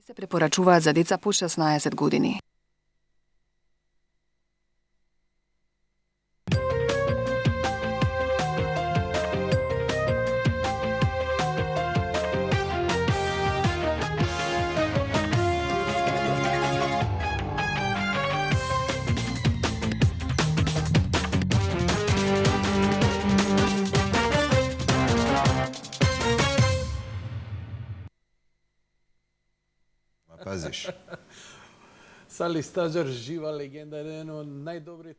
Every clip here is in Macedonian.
Се препорачуваат за деца по 16 години. Paziš. Sali Stađar, živa legenda, jedan od najdobrijih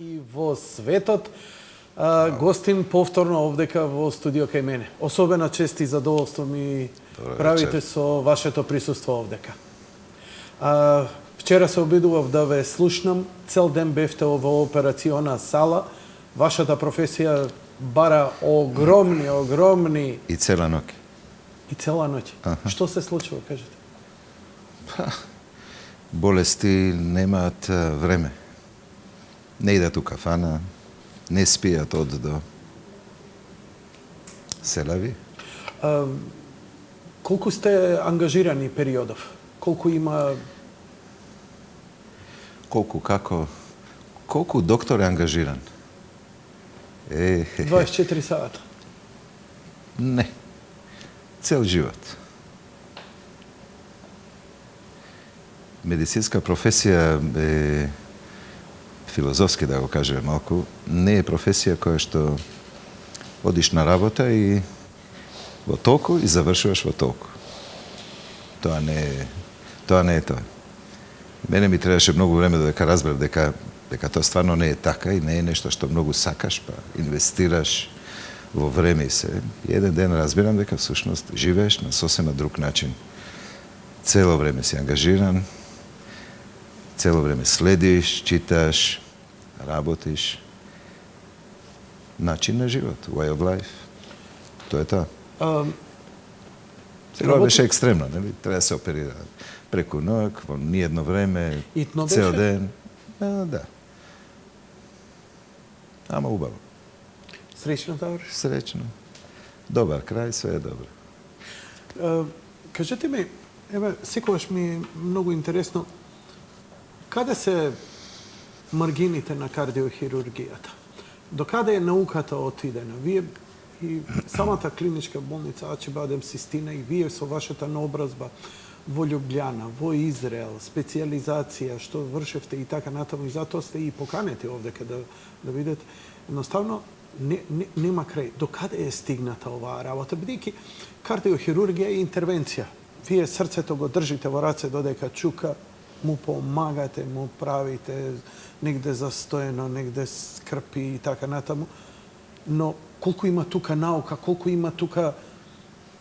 i vo svetот. Гостим повторно овдека во студио кај мене. Особена чест и задоволство ми правите со вашето присуство овдека. Вчера се обидував да ве слушнам, цел ден бевте во операциона сала. Вашата професија бара огромни... И цела ноќ. И цела ноќ. Што се случува, кажете? Болести немаат време. Не идат у кафана, не спијат од до. Селави. Колку сте ангажирани периодов? Колку има... Колку, како? Колку доктор е ангажиран? 24 сата? Не. Цел живот. Медицинска професија е филозофски, да го кажеме малку, не е професија која што одиш на работа и во толку и завршуваш во толку. Тоа не е тоа. Мене ми требаше многу време додека разбрав дека тоа стварно не е така и не е нешто што многу сакаш, па инвестираш во време и се. И еден ден разбирам дека всушност живееш на сосема друг начин. Цело време си ангажиран, цело време следиш, читаш, работиш. Начин на живот, way of life. Тоа е тоа. Сега беше екстремно, нели? Треба да се оперира преку ноќ, во ниедно време, цел ден. Да. Ама убаво. Среќно заврши? Среќно. Добар крај, све е добро. Кажете ми, еве, секогаш ми е многу интересно, каде се маргините на кардиохирургијата? До каде е науката отидена? Вие и самата клиничка болница Ачибадем Систина и вие со вашата наобразба во Љубљана, во Израел, специјализација, што вршевте и така натаму, и затоа сте и поканети овдека да видите. Едноставно, нема крај. До каде е стигната оваа работа? Бидејќи кардиохирургија е интервенција. Вие срцето го држите во раце додека чука, му помагате, му правите негде застоено, негде скрпи и така натаму. Но колку има тука наука, колку има тука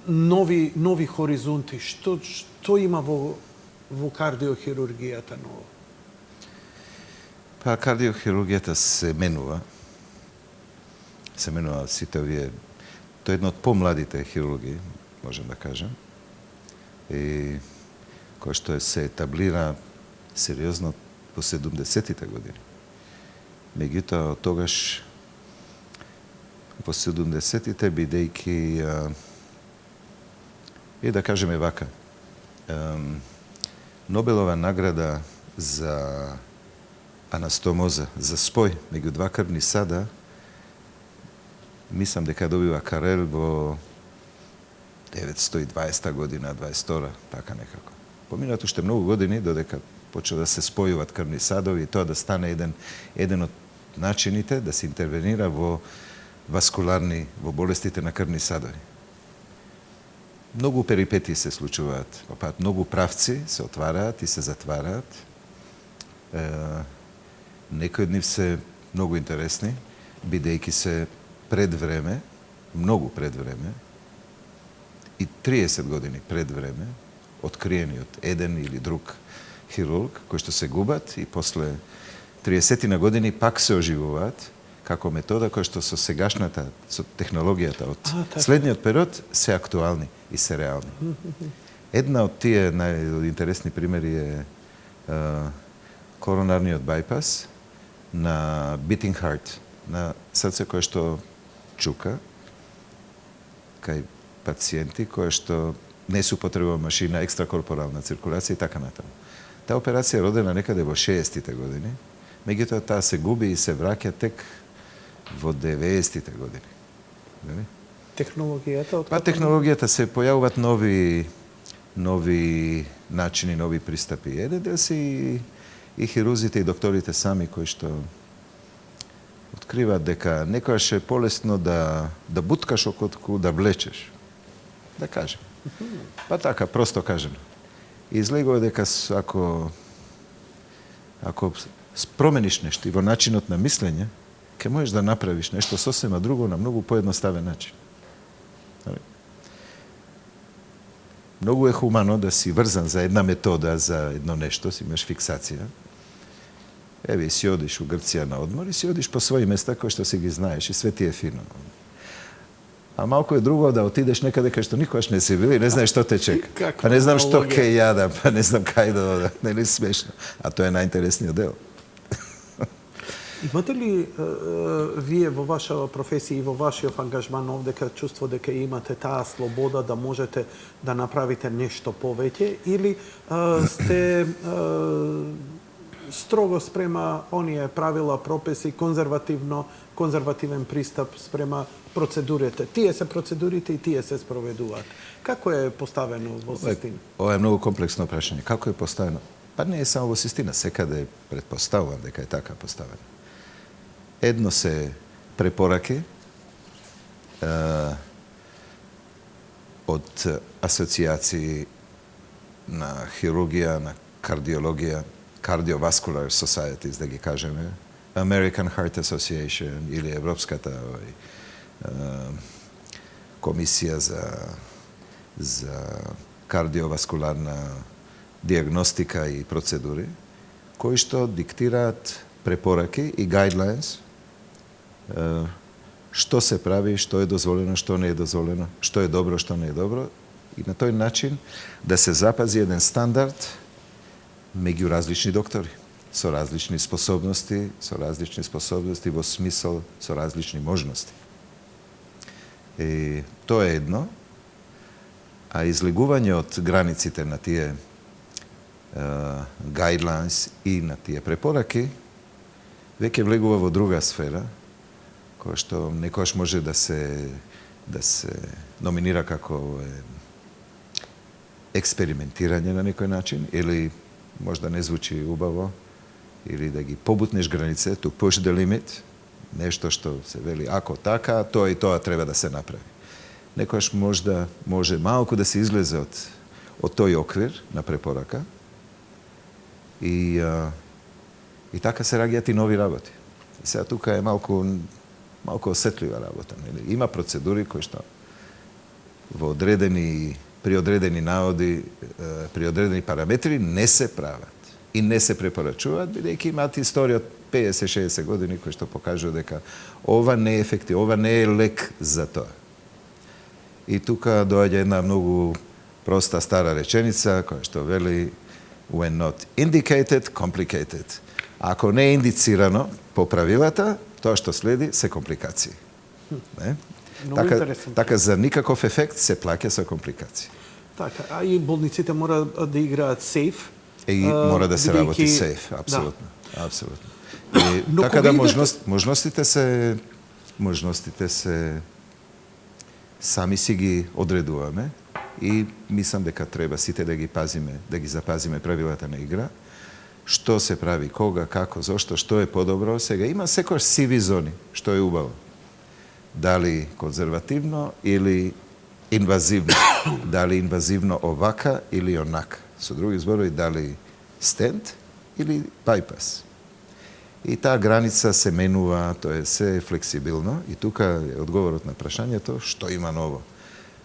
нови хоризонти, што има во кардиохирургијата ново? Па кардиохирургијата се менува сите овие. Тоа е една од помладите хирурги, можем да кажем. И кој што се етаблира сериозно по 70-тите години. Меѓутоа, тогаш по 70-тите, бидејќи и да кажеме вака, Нобелова награда за анастомоза, за спој меѓу два крвни сада, мислам дека добива Карел во 920 година, 22, така некако. Поминат уште многу години додека почна да се спојуваат крвни садови и тоа да стане еден од начините да се интервенира во болестите на крвни садови. Многу перипетии се случуваат, многу правци се отвараат и се затвараат. Некои од нив се многу интересни, бидејќи се пред време, многу пред време, и 30 години пред време, откриени од еден или друг хирург, кои што се губат и после 30 на години пак се оживуваат, како метода која што со сегашната, со технологијата од следниот период се актуални и се реални. Една од тие најинтересни примери е коронарниот байпас на beating heart, на срце кое што чука, кај pacijenti koje što ne su potrebom mašina, ekstrakorporalna cirkulacija i tako natamo. Ta operacija je rodena nekada vo 60. godini, međutim ta se gubi i se vraća tek vo 90. godini. Tehnologijata? Pa tehnologijata se pojavovat novi načini, novi pristupi. Jedan del si i hiruzite i doktorite sami koji što otkriva deka nekojaš je polesno da butkaš okotku, da vlečeš. Da kažem. Pa taka, prosto kažem. Izlego je deka ako promeniš nešto i vo načinot na mislenje, ke možeš da napraviš nešto sasvim drugo na mnogo pojednostaven način. Mnogo je humano da si vrzan za jedna metoda, za jedno nešto, si imaš fiksacija. Evi, si odiš u Grcija na odmor i si odiš po svojim mesta kao što si gi znaješ i sve ti je fino. A malko je drugo da otideš nekada kao što nikoš ne si bili i ne znaš što te čeka. Pa ne znam što ke jada, pa ne znam kaj da oda. Ne li smiješno. A to je najinteresniji deo. Imate li vi vo vašoj profesiji i vo vašem angažmanu ovdje kad čustvo da imate ta sloboda da možete da napravite nešto poveće ili ste strogo sprema onije pravila, propisi, konzervativen pristup sprema procedurite. Tije se procedurite i tije se sproveduvate. Kako je postaveno vo sistinu? Ovo je mnogo kompleksno prašanje. Kako je postaveno? Pa ne je samo vo sistina. Sekada je pretpostavljeno da je taka postavena. Jedno se preporake od asocijaciji na hirurgija, na kardiologija, Cardiovascular Societies, da gi kažeme, American Heart Association ili Evropska komisija za kardiovaskularna dijagnostika i proceduri, koji što diktirat preporake i guidelines što se pravi, što je dozvoljeno, što ne je dozvoljeno, što je dobro, što ne je dobro i na toj način da se zapazi jedan standard među različni doktori, so različni sposobnosti vo smislu, so različni možnosti. I to je jedno, a izliguvanje od granicite na tije guidelines i na tije preporake vek je vlegува vo druga sfera, koja što nekoš može da se nominira kako eksperimentiranje na nekoj način, ili možda ne zvuči ubavo, ili da gi pobutneš granice, to push the limit, nešto što se veli ako taka, to i to treba da se napravi. Nekoš možda može malko da se izleze od toj okvir na preporaka i taka se ragjati novi raboti. Sada tuka je malko osjetljiva rabota. Ima proceduri koji što pri odredeni navodi, pri odredeni parametri ne se pravat i ne se preporačuvat, бидејќи имаат историја од 50-60 години кои што покажува дека ова не е ефективно, ова не е лек за тоа. И тука доаѓа една многу проста стара реченица која што вели when not indicated, complicated. Ако не е индицирано по правилата, тоа што следи се компликации. Не? Така за никаков ефект се плаќа со компликации. Така, а и болниците мора да играат сейф. И мора да се работи сейф, апсолутно. Да. Апсолутно. И така да можностите се сами си ги одредуваме и мислам дека треба сите да ги пазиме, да ги запазиме правилата на игра. Што се прави, кога, како, зошто, што е подобро. Сега има секојаш сиви зони, што е убаво. Дали конзервативно или инвазивно. Дали инвазивно овака или онака. Со други зборови, дали стент или байпас. И таа граница се менува, тоа е се флексибилно. И тука е одговорот на прашањето, што има ново.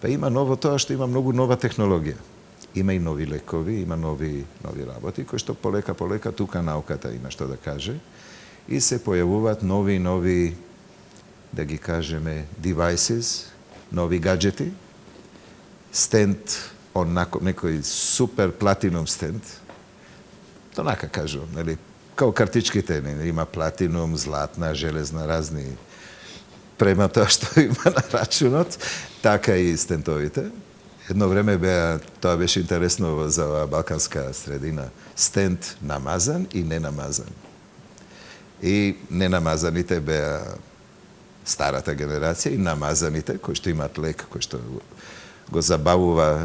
Па има ново тоа што има многу нова технологија. Има и нови лекови, има нови работи, кои што полека тука науката има што да каже. И се појавуваат нови, да ги кажеме, devices, нови гаджети, стент, некој супер платинум стент, тонака кажувам, нели, као картичките, нели, има платинум, златна, железна, разни према тоа што има на рачунот, така и стентовите. Едно време тоа беше интересно за оваа балканска средина. Стент намазан и ненамазан. И ненамазаните беа старата генерација и намазаните, кои што имаат лек, кои што го забавува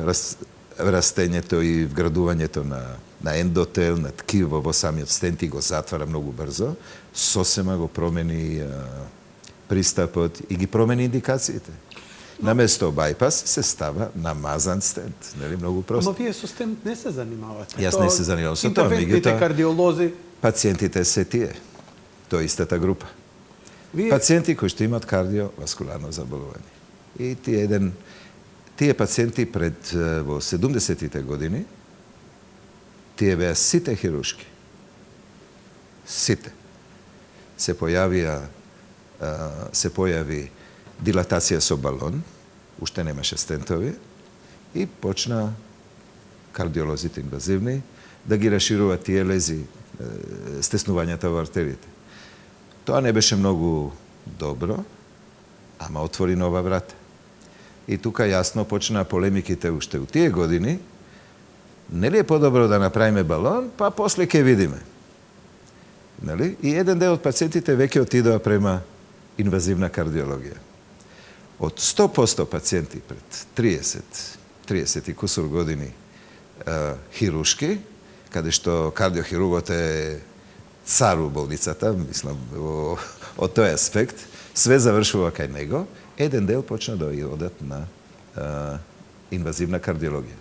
растењето и вградувањето на ендотел, на ткиво во самиот стент и го затвара многу брзо, сосема го промени пристапот и ги промени индикациите. Наместо бајпас се става намазан стент. Нели многу просто? Ама вие со стент не се занимавате. Јас не се занимавам со тоа, интервентните кардиолози. Пациентите се тие. Тоа е истата група. Пациенти кои што имаат кардиоваскуларно заболување. И тие пациенти во 70-тите години, тие беа сите хируршки. Сите. Се појави дилатација со балон, уште немаше стентови, и почна кардиолозите инвазивни да ги расшируваат тие лези, стеснувањата во артериите. Тоа не беше многу добро, ама отвори нова врата. И тука јасно почна полемиките уште у тие години. Нели е подобро да направиме балон, па после ќе видиме. Нели? И еден дел од пациентите веќе отидоа према инвазивна кардиологија. Од 100% пациенти пред 30 и кусур години хирушки, каде што кардиохирургот е цар у болницата, мислам, од тој аспект, све завршува кај него, еден дел почна да одат на инвазивна кардиологија.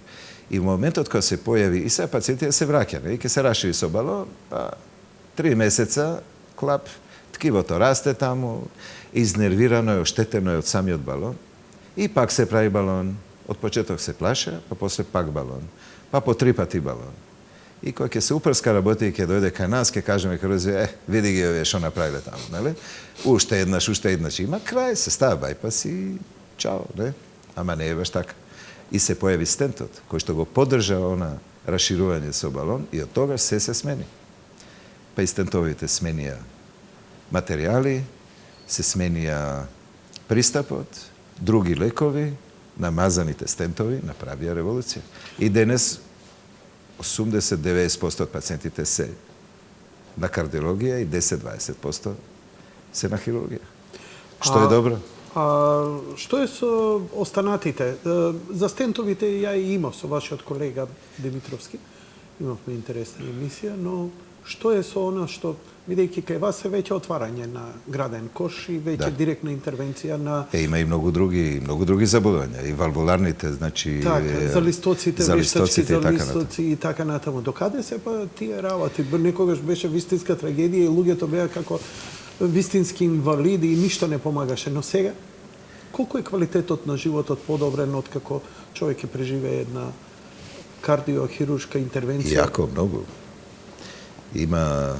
И во моментот кога се појави, и сега пациентите се враќа, и ќе се расшири со балон, 3 месеца, клап, ткивото расте таму, изнервирано е, оштетено е од самиот балон, и пак се прави балон, од почеток се плаша, па после пак балон, па по 3 пати балон. И кој ќе се упрска работи и ќе дојде кај нас, ќе кажеме хирурзи, види ги овие што направиле таму, нели? Уште еднаш, има крај, се става бајпас и чао, не? Ама не е баш така. И се појави стентот, кој што го поддржа она расширување со балон и од тогаш се смени. Па и стентовите сменија материјали, се сменија пристапот, други лекови, намазаните стентови направија револуција. И денес 80-90% од пациентите се на кардиологија и 10-20% се на хирургија. Што е добро? Што е со останатите? За стентовите ја и имав со вашиот колега Димитровски. Имавме интересна емисија, но што е со она што, бидејќи кај вас е веќе отварање на граден кош и веќе директна интервенција на... Има и многу други заболувања, и валвуларните, значи... Така, за листоците, вештачки за листоци и така натаму. Докаде се па тие работи? Некогаш беше вистинска трагедија и луѓето беа како вистински инвалиди и ништо не помагаше. Но сега, колку е квалитетот на животот подобрен од како човек ќе преживее една кардиохируршка интервенција? Јако, многу. Има,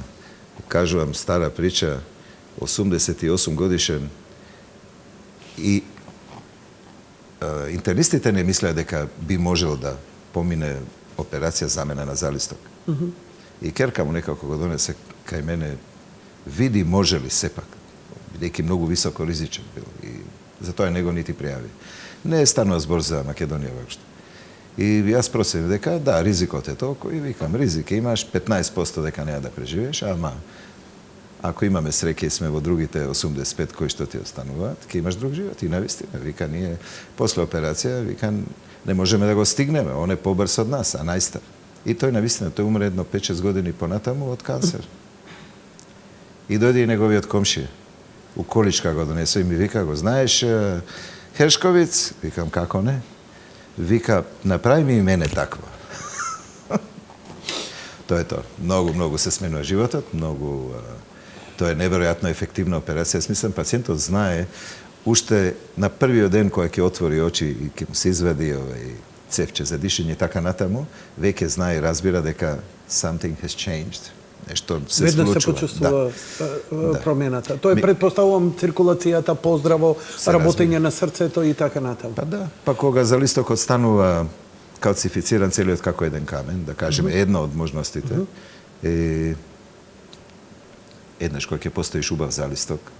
кажувам, стара прича, 88 годишен и интернистите не мислеа дека би можел да помине операција замена на залисток. И керка му некако го донесе кај мене, види може ли сепак, бидејќи многу високо ризичен бил и затоа него нити пријави. Не е станува збор за Македонија воопшто. И јас проценив дека да, ризикот е толку и викам, ризик имаш 15% дека неа да преживееш, ама ако имаме среќа и сме во другите 85 кои што ти остануваат, ќе имаш друг живот. И навистина, вика, ние после операција, вика, не можеме да го стигнеме, он е побрз од нас, а најстар. И тој навистина, тој умре едно 5-6 години понатаму од канцер. И дојде и неговиот комшија. У количка го донесе и ми вика, го знаеш Хершковиц? Викам, како не? Вика, направи ми и мене таква. Тоа е тоа. Многу се сменува животот, тоа е неверојатно ефективна операција. Јас мислам, пациентот знае, уште на првиот ден кој ќе отвори очи и ќе му се извади цевче за дишење и така натаму, веќе знае и разбира дека something has changed. Нешто се случува. Веднаш се почувствува промената. Тоа е, предпоставувам, циркулацијата поздраво, работење на срцето и така натаму. Па да. Па кога залистокот станува калцифициран целиот како еден камен, да кажеме, една од можностите, еднаш кога ќе постоиш убав залисток,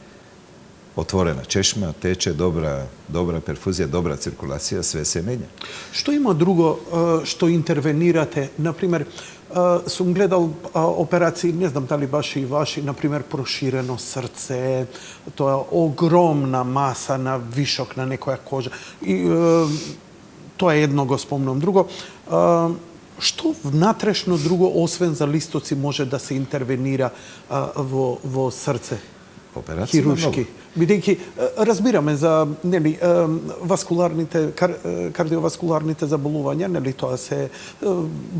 otvorena češma, teče, dobra perfuzija, dobra cirkulacija, sve se menja. Što ima drugo što intervenirate? Naprimjer, sam gledal operaciji, ne znam da li baš i vaši, naprimjer, prošireno srce, to je ogromna masa na višok, na nekoja koža. I, to je jedno go spomnom. Drugo, što vnatrešno drugo, osvен za listoci, može da se intervenira vo srce? Operacija Хируршки. Бидејќи разбираме за нели кардиоваскуларните заболувања, нели тоа се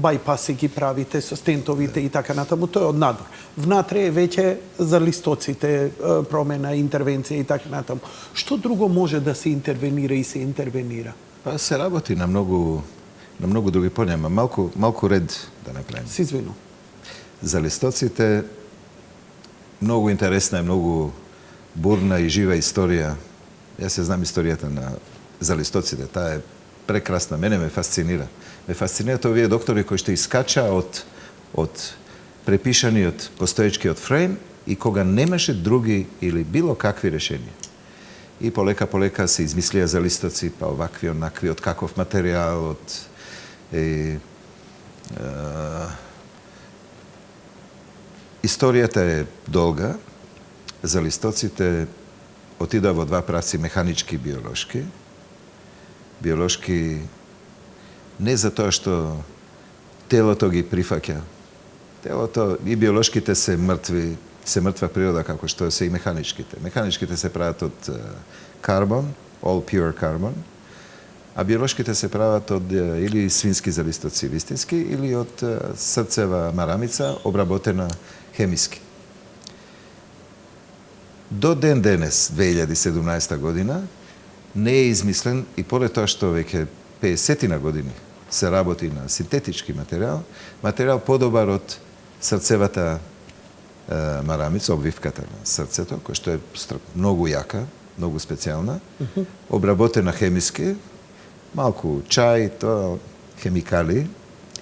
бајпаси ги правите со стентовите и така натаму, тоа е од надвор. Внатре е веќе за листоците промена, интервенција и така натаму. Што друго може да се интервенира и се интервенира? Па се работи на многу други полња, малку ред да направиме. Се извинувам. За листоците многу интересна и многу бурна и жива историја. Јас се знам историјата за листоците. Таа е прекрасна. Мене ме фасцинира. Ме фасцинираат овие доктори кои што искача од препишаниот постоечкиот фрейм и кога немаше други или било какви решенија. И полека се измислија за листоци, па овакви, онакви, од каков материјал, Историјата е долга. За листоците отидоа во два правци, механички и биолошки. Биолошки не за тоа што телото ги прифаќа. Телото и биолошките се мртва природа како што се и механичките. Механичките се прават од карбон, all pure carbon, а биолошките се прават од или свински залистоци вистински, или од срцева марамица обработена хемиски. До ден денес, 2017 година, не е измислен и поред тоа што веќе 50 години се работи на синтетички материјал подобар од срцевата марамица, обвивката на срцето, која што е многу јака, многу специјална, обработена хемиски, малку чај, тоа хемикали,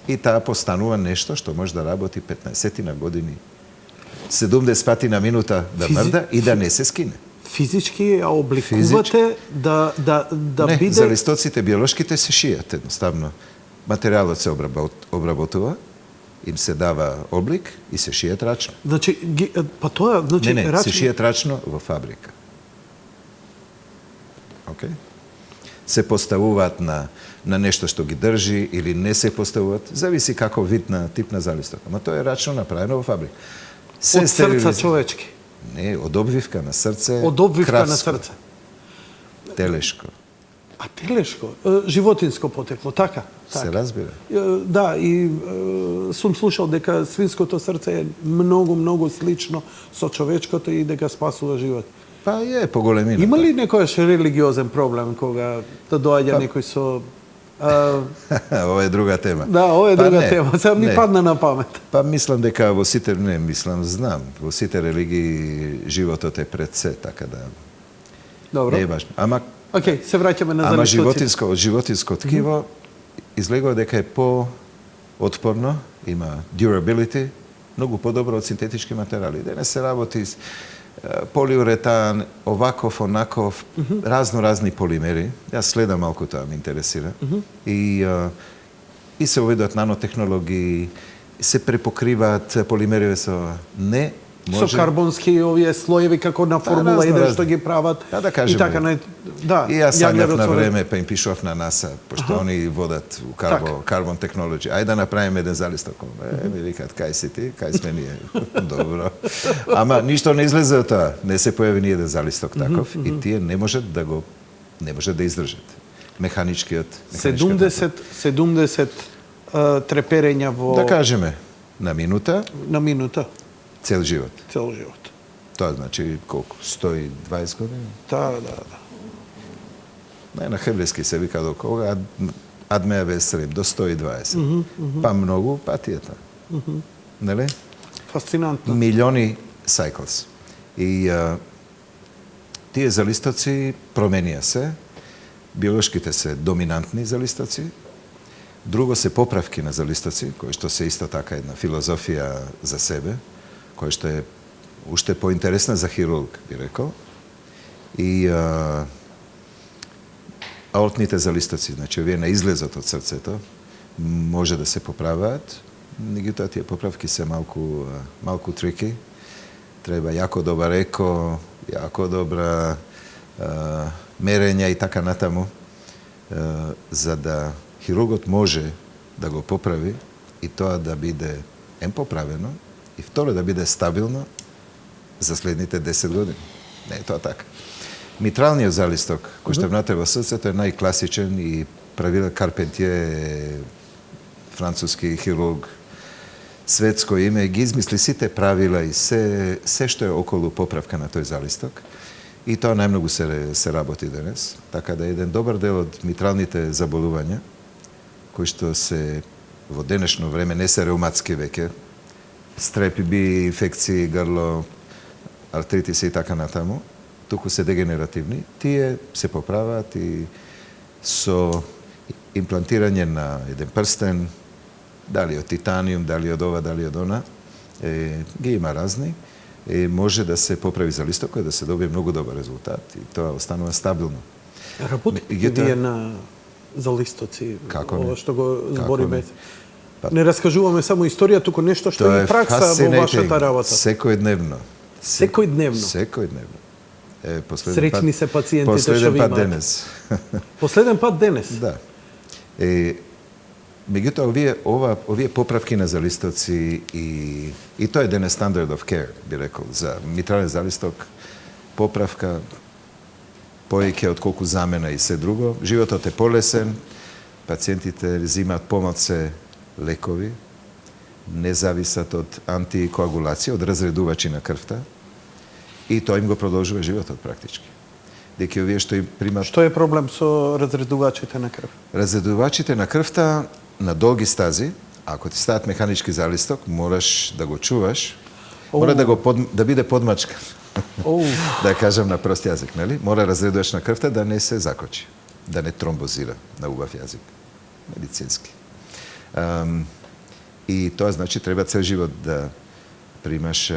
и таа постанува нешто што може да работи 15 години. 70 пати на минута да мрда и да не се скине. Физички ја обликувате да не, биде... за листоците биолошките се шијат едноставно. Материјалот се обработува, им се дава облик и се шијат рачно. Значи, па тоа... Значи, не, се шијат рачно во фабрика. Okay? Се поставуваат на нешто што ги држи или не се поставуваат, зависи како вид на тип на залисток. Ама тоа е рачно направено во фабрика. Од срца човечки. Не, од обвивка на срце. Од обвивка краско, на срце. Телешко. А телешко, животинско потекло, така? Се разбира. Да, и сум слушал дека свинското срце е многу слично со човечкото и дека спасува живот. Па е поголемина. Има ли некојаш религиозен проблем кога да доаѓа некој со... Ова е друга тема. Да, ова е друга тема. Сега ми падна на памет. Па мислам дека во сите, знам, во сите религии животот е пред се, така да... Добро. Не е важно. Ама Океј, се враќаме на залистоците. Ама животинско ткиво излегува дека е по-отпорно, има durability, многу подобро од синтетички материјали. Денес се работи полиуретан, оваков, онаков, разни полимери. Јас следам малку тоа, ме интересира. И се уведуваат нанотехнологии, се препокриваат полимериве со не може... Со карбонски овие слоеви како на Формула 1 што ги прават. Да кажеме. И така да. И јас саѓав на време, па им пишував на НАСА, пошто они водат у Carbon Technology. Ајде да направиме еден залисток. Ми викаат, кај си ти, кај сме ние. Добро. Ама ништо не излезе од тоа. Не се појави ни еден залисток таков и тие не можат да издржат. Механичкиот 70 треперења во... Да кажеме, на минута. На минута. Цел живот. Цел живот. Тоа значи колку? 120 години? Да. На хеблески се вика до кога адмеа весрим, до 120. Па многу патијата. Нели? Фасцинантно. Милиони cycles. И тие залистоци променија се. Биолошките се доминантни залистоци. Друго се поправки на залистоци, кои што се исто така една филозофија за себе, која што е уште поинтересна за хирург, би рекол. i aortните залистоци, значи овие на излезот од срцето, може да се поправаат. Меѓутоа, тие поправки се малку трики. Треба јако добар еко, јако добра мерења и така натаму, за да хирургот може да го поправи и тоа да биде поправено и второ да биде стабилно за следните 10 години. Не е тоа така. Митралниот залисток, кој што внатре во срцето, е најкласичен и правил Карпентие, француски хирург, светско име, ги измисли сите правила и се што е околу поправка на тој залисток. И тоа најмногу се работи денес. Така да еден добар дел од митралните заболувања, кои што се во денешно време не се реуматски веќе, стрепи, би, инфекции, грло, артритиси и така натаму, туку се дегенеративни, тие се поправаат и со имплантирање на еден прстен, дали од титаниум, дали од ова, дали од она, ги има разни, може да се поправи залистокот и да се добие многу добар резултат и тоа останува стабилно. Работите вие на залистоци, ова што го збориме? Не раскажуваме само историја, туку нешто што е пракса во вашата работа. Секојдневно. Секојдневно? Секојдневно. Среќни се пациентите што ви имаат. Последен пат денес. Последен пат денес? Да. Меѓутоа, овие поправки на залистоци и тоа е денес standard of care, би рекол, за митрален залисток, поправка, поеќе отколку замена и се друго. Животот е полесен, пациентите взимаат помалце лекови, не зависат од антикоагулација, од разредувачи на крвта, и тоа им го продолжува животот практички. Деки овие што им примат... Што е проблем со разредувачите на крв? Разредувачите на крвта на долги стази, ако ти стават механички залисток, мораш да го чуваш, мора да биде подмачкан. Да кажам на прост јазик, нели? Мора разредувач на крвта да не се закочи, да не тромбозира на убав јазик, медицински. И тоа значи треба цел живот да примаш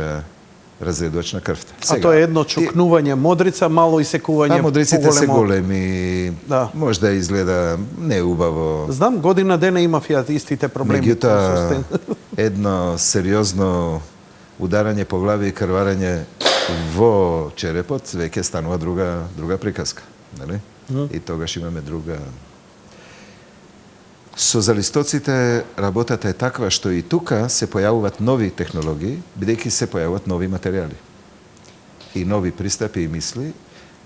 разредувач на крвта. А тоа е едно чукнување модрица, мало исекување поголемо. Модриците се големи, може да изгледа неубаво. Знам, година дена имав ја истите проблеми. Меѓутоа, едно сериозно ударање по глави и крварење во черепот веќе станува друга приказка, нели? И тогаш имаме друга. Со залистоците работата е таква што и тука се појавуваат нови технологии, бидејќи се појавуваат нови материјали и нови пристапи и мисли,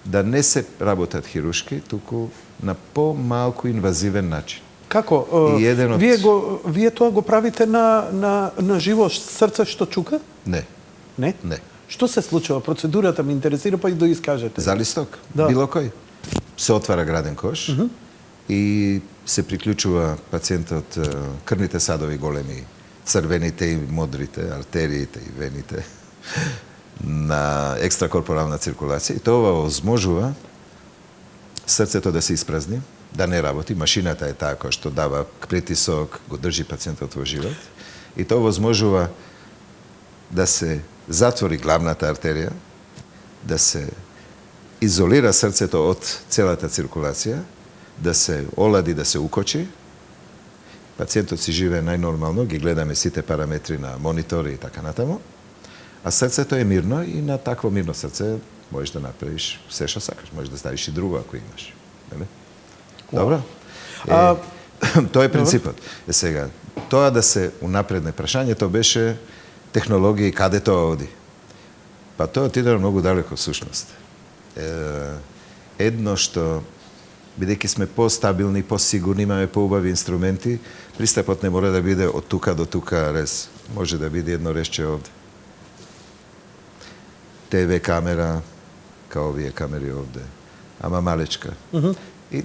да не се работат хирушки, туку на помалку инвазивен начин. Како? Вие тоа го правите на живо срце што чука? Не. Не? Не. Што се случува? Процедурата ме интересира, па и да искажете. Залисток? Било кој. Се отвара граден кош и се приклучува пациентот крвните садови големи, црвените и модрите, артериите и вените на екстракорпорална циркулација. И тоа возможува срцето да се испразни, да не работи. Машината е таа која што дава притисок, го држи пациентот во живот. И тоа возможува да се затвори главната артерија, да се изолира срцето од целата циркулација, да се олади, да се укочи. Пациентот си живее најнормално, ги гледаме сите параметри на монитори и така натаму. А срцето е мирно и на такво мирно срце можеш да направиш се што сакаш. Можеш да ставиш и друго ако имаш. Нели? Добро? Тоа е принципот. Сега, тоа да се унапредне прашањето беше технологија и каде тоа оди. Па тоа отиде многу далеко всушност. Едно што бидејќи сме постабилни, посигурни, имаме поубави инструменти, пристапот не мора да биде од тука до тука рез. Може да биде едно резче овде. ТВ камера, као овие камери овде, ама малечка. И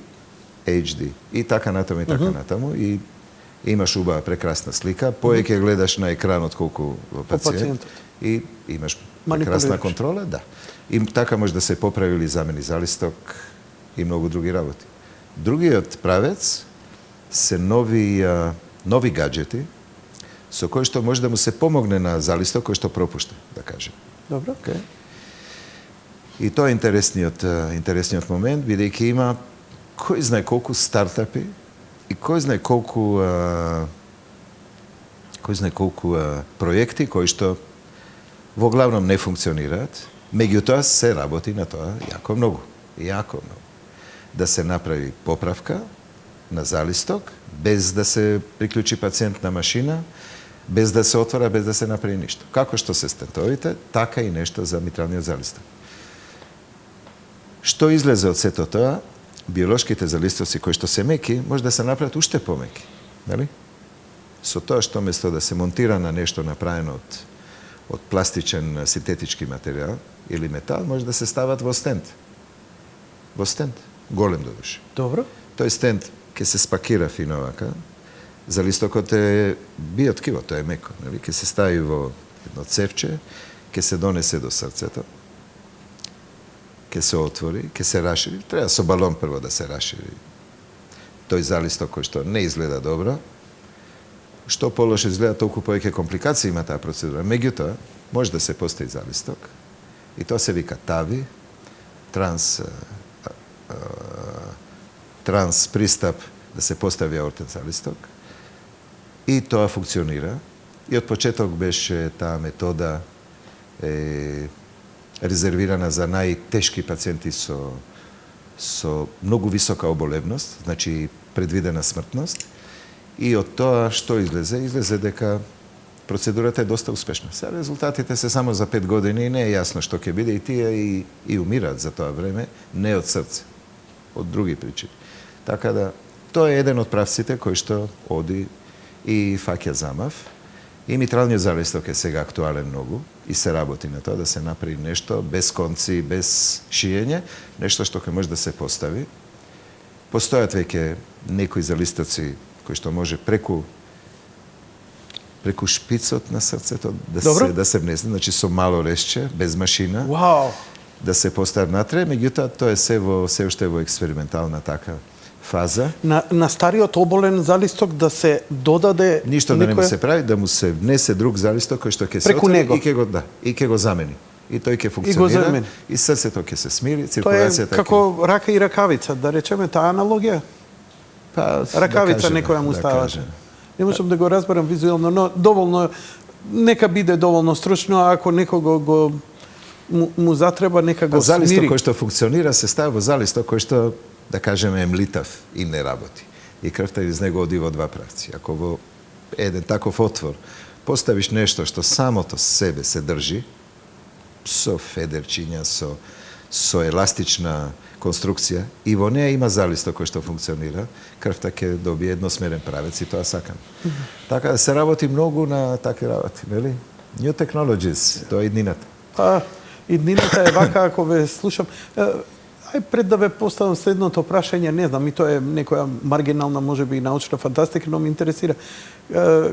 HD. И така натаму, и така натаму. И имаш убава, прекрасна слика. Поеќе гледаш на екранот колку во пациент. И имаш прекрасна контрола, да. И така може да се поправи или замени залисток и многу други работи. Другиот правец се нови гаджети со кои што може да му се помогне на залисток кој што пропушта, да кажем. Добро. И тоа е интересниот момент, бидејќи има кој знае колку стартапи и кој знае колку проекти кои што во главном не функционираат, меѓутоа се работи на тоа јако многу. Да се направи поправка на залисток, без да се приклучи пациент на машина, без да се отвора, без да се направи ништо. Како што се стентовите, така и нешто за митралниот залисток. Што излезе од сето тоа? Биолошките залистоци кои што се меки, може да се направат уште помеки, нели? Со тоа што место да се монтира на нешто направено од пластичен синтетички материјал или метал, може да се стават во стенд. Во стенд, голем додуше. Добро. Тој стенд ќе се спакира фино вака. Залистокот е биоткиво, тоа е меко, нели? Ќе се стави во едно цевче, ќе се донесе до срцето, ќе се отвори, ќе се рашири. Треба со балон прво да се рашири тој залисток кој што не изгледа добро. Што полоше изгледа, толку повеќе компликации има таа процедура. Меѓутоа, може да се постави залисток и тоа се вика ТАВИ, транс пристап, да се постави аортен залисток. И тоа функционира. И од почеток беше таа метода резервирана за најтешки пациенти со многу висока оболевност, значи предвидена смртност. И од тоа што излезе? Излезе дека процедурата е доста успешна. Сега резултатите се само за 5 години и не е јасно што ќе биде, и тие и умираат за тоа време, не од срце, од други причини. Така да, тоа е еден од правците кој што оди и фаќа замав. И митралниот залисток е сега актуален многу и се работи на тоа да се направи нешто без конци, без шиење, нешто што ќе може да се постави. Постојат веќе некои залистоци кои што може преку шпицот на срцето да се внесе, значи со мало резче, без машина. Вау! Да се постави натре, меѓутоа тоа е се уште во експериментална така фаза. На стариот оболен залисток да се додаде ништо да не му се прави, да му се внесе друг залисток кој што ќе се отвори и ќе го замени. И тој ќе функционира и срцето ќе се смири, циркулацијата. Тоа е како рака и ракавица, да речеме таа аналогија. Па, ракавица некоја му ставаше. Не можам да го разберам визуелно, но доволно нека биде доволно стручно, а ако некого му затреба, нека го смири. Залисток кој што функционира се стави во залисток кој што, да кажеме, е млитав и не работи. И крвта из него оди во два правци. Ако во еден таков отвор поставиш нешто што самото себе се држи, со федерчиња, со еластична конструкција, и во неја има залисток кој што функционира, крвта ќе добие едносмерен правец и тоа сакам. Така да се работи многу на такви работи, нели? New technologies, тоа е иднината. Иднината е вака, ако ве слушам. Пред да ве поставам следното прашање, не знам, и тоа е некоја маргинална, можеби и научна фантастика, но ме интересира.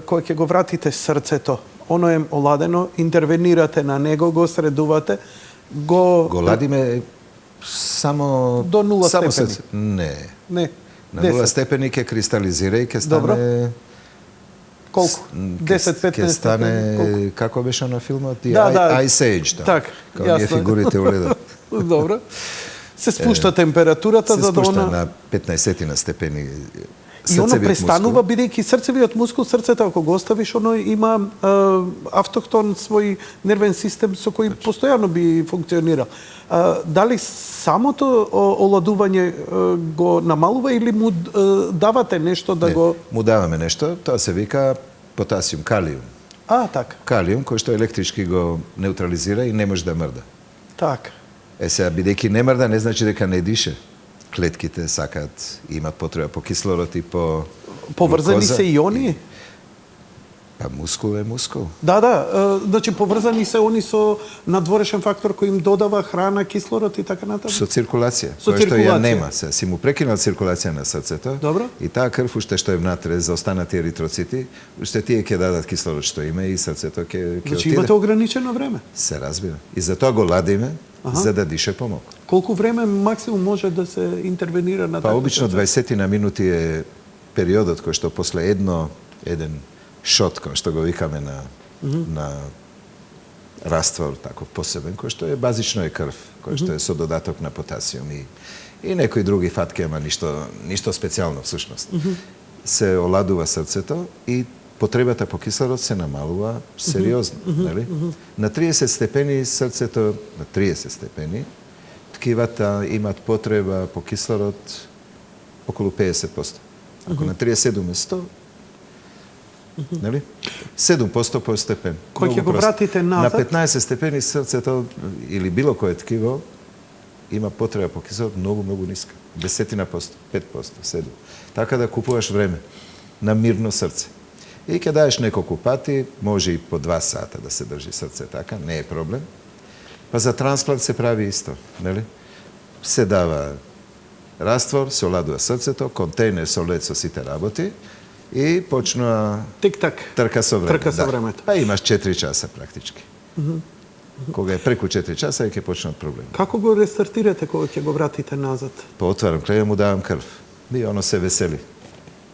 Кога ќе го вратите срцето, оно е оладено, интервенирате на него, го средувате, го ладиме само до 0 степени. Срце. Не. На 0 степени ќе кристализира и ќе стане... Добро. Колку? 10-15 ќе стане, како беше на филмот? Ice Age. Так, како ние фигурите у ледот. Добро. Се спушта температурата за да она... Се спушта на 15 на степени. И оно престанува, бидејќи срцевиот мускул, срцето, ако го оставиш, оно има автохтон свој нервен систем со кој постојано би функционирал. Дали самото оладување го намалува или му давате нешто да го... Му даваме нешто, тоа се вика потасиум, калиум. Така. Калиум, кој што електрички го неутрализира и не може да мрда. Така. Сега, бидејќи не мрда, не значи дека не дише. Клетките сакат, имат потреба по кислород и по поврзани се и они? Па мускул е мускул. Значи поврзани се они со надворешен фактор кој им додава храна, кислород и така натаму. Со циркулација, кој што ја нема. Се си му прекинал циркулација на срцето. Добро. И таа крв уште што е внатре за останати еритроцити, уште тие ќе дадат кислород што има и срцето ќе значи имате ограничено време. Се разбира. И затоа го ладиме, за да дише помалку. Колку време максимум може да се интервенира на така? Па обично 20 на минути е периодот кој што после еден шот, кој што го викаме на раствор таков посебен, кој што е базично е крв. koji što je со додаток на потасиум и некои други фатки, ама ништо специјално всушност. Се оладува срцето и потребата по кислород се намалува сериозно, нели? На 30 степени срцето, на 30 степени, ткивата имат потреба по кислород околу 50%. Ако на 37 е 100, нели? 7% по степен. Кој ќе го вратите назад? На 15 степени срцето или било кое ткиво има потреба по кислород многу ниска. 10%, 5%, 7%. Така да купуваш време на мирно срце. И ќе даеш неколку пати, може и по 2 сата да се држи срце така, не е проблем. Па за трансплант се прави исто, нели? Се дава раствор, се оладува срцето, контейнер со лед со сите работи и почнува Тик-так. трка со време. Трка со времето. Па имаш 4 часа практички. Кога е преку 4 часа, ќе почнат проблеми. Како го рестартирате кога ќе го вратите назад? Поотварам клеја, му давам крв. И оно се весели.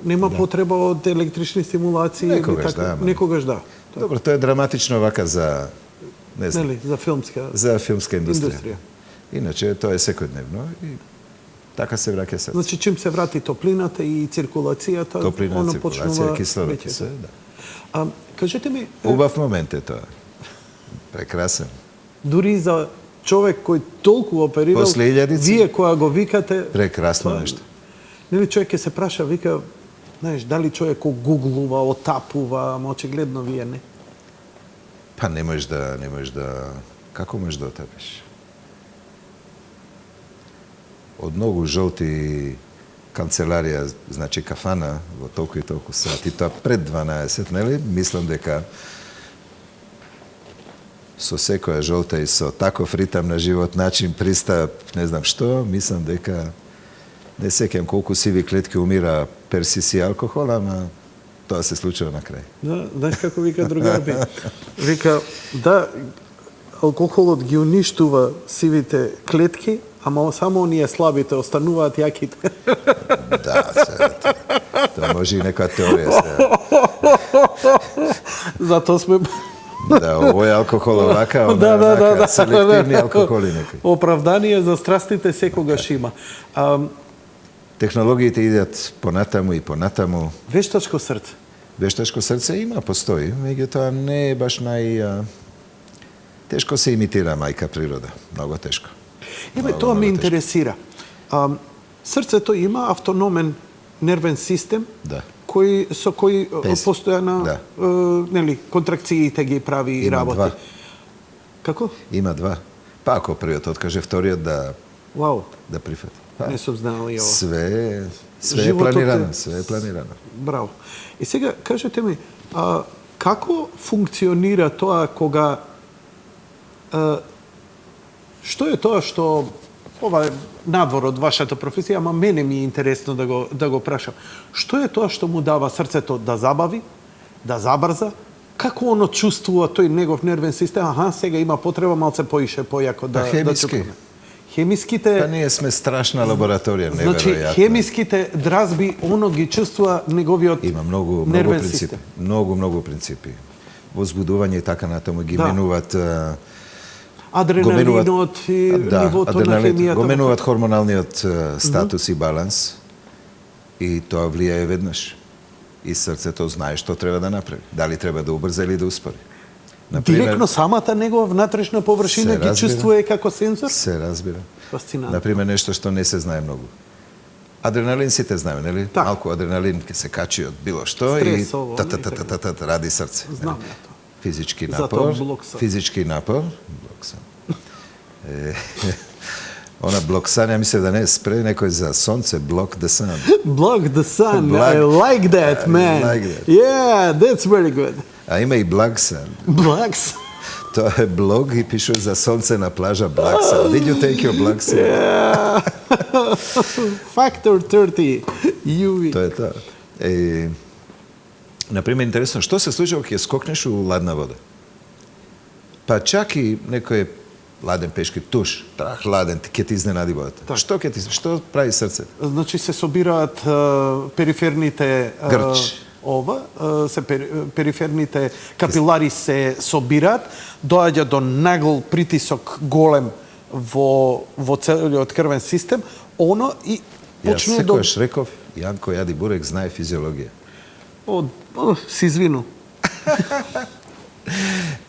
Нема потреба од електрични стимулации? Некогаш да, ама. Некогаш да. Добро, тоа е драматично вака за, не знам, Нели, за филмска индустрија. Иначе тоа е секојдневно и така се враќа срце. Значи, чим се врати топлината и циркулацијата, Топлина, оно циркулација, почнува кислород, веќе. се, да. Кажете ми, Убав момент е тоа. Прекрасен. дури за човек кој толку оперирал, После илјадици. вие која го викате... Прекрасно тоа- нешто. Нели човек ќе се праша, вика, знаеш, дали човек гуглува, отапува, ама очигледно вие не. Па не можеш да... Како можеш да отапиш? Од многу жолти канцеларија, значи кафана, во толку и толку сати, тоа пред 12, нели? Мислам дека со секоја жолта и со таков ритам на живот, начин, пристап, не знам што, мислам дека не сеќам колку сиви клетки умира персис и алкохол, ама тоа се случува на крај. Да, знаеш како вика другар ми? Вика, да, алкохолот ги уништува сивите клетки, ама само оние слабите остануваат јаките. Да, тоа може и некоја теорија се. Затоа сме... Да, овој алкохол овака, онака, селективни алкохоли некои. Оправдание за страстите секогаш има. Технологиите идат понатаму и понатаму. Вештачко срце. Вештачко срце има, постои, меѓутоа не е баш тешко се имитира мајка природа, многу тешко. Тоа ме интересира. Срцето има автономен нервен систем, Да. со кој Пес. постојано Да. нели, контракциите ги прави и Има работи. два. Како? Има два. Па ако првиот откаже, вториот Вау, да прифати. Па, не сум знал и ова. све е Животот планирано, све е планирано. Браво. И сега, кажете ми, како функционира тоа кога... што е тоа што... Ова е надвор од вашата професија, ама мене ми е интересно да го прашам. Што е тоа што му дава срцето да забави, да забрза? Како оно чувствува тој негов нервен систем? Аха, сега има потреба малце поише, појако да хемиски. чукаме. Хемиските... Па ние сме страшна лабораторија, Значи, неверојатно. хемиските дразби, оно ги чувствува неговиот Има многу нервен принципи. систем. Многу принципи. Возбудување и така натаму ги менуваат Адреналинот и нивото на хемијата. го менуваат хормоналниот статус и баланс и тоа влијае веднаш. И срцето знае што треба да направи. Дали треба да убрза или да успори. Директно самата негова внатрешна површина се ги разбира. чувствува како сензор? Се разбира. Фасцинантно. Например, нешто што не се знае многу. Адреналин сите знаеме, нели? Так. Малку адреналин ќе се качи од било што Стрес, и ово, та ради срце. Знам нели? ја тоа. Физички Затоа напор. блоксан. Физички напор. Блоксан. Она блоксан, ја мислев да не е спре, некој за сонце, block the sun. Block the sun. Block- I like that, man. like that. Yeah, that's very good. А има и благсан. Blacks. Тоа е блог и пишува за сонце на плажа благсан. Did you take your blacksan? Yeah. Factor 30 UV. Тоа е тоа. Например, интересно, што се случува кога ќе скокнеш у ладна вода? Па чак и некој ладен пешки туш, трах ладен, ќе ти изненади водата. Так. Што прави срцето? Значи се собираат периферните Грч. периферните капилари се собираат, доаѓа до нагл притисок голем во целиот крвен систем, оно и Јас почне секојаш реков, Јанко Јади Бурек знае физиологија. Се извину.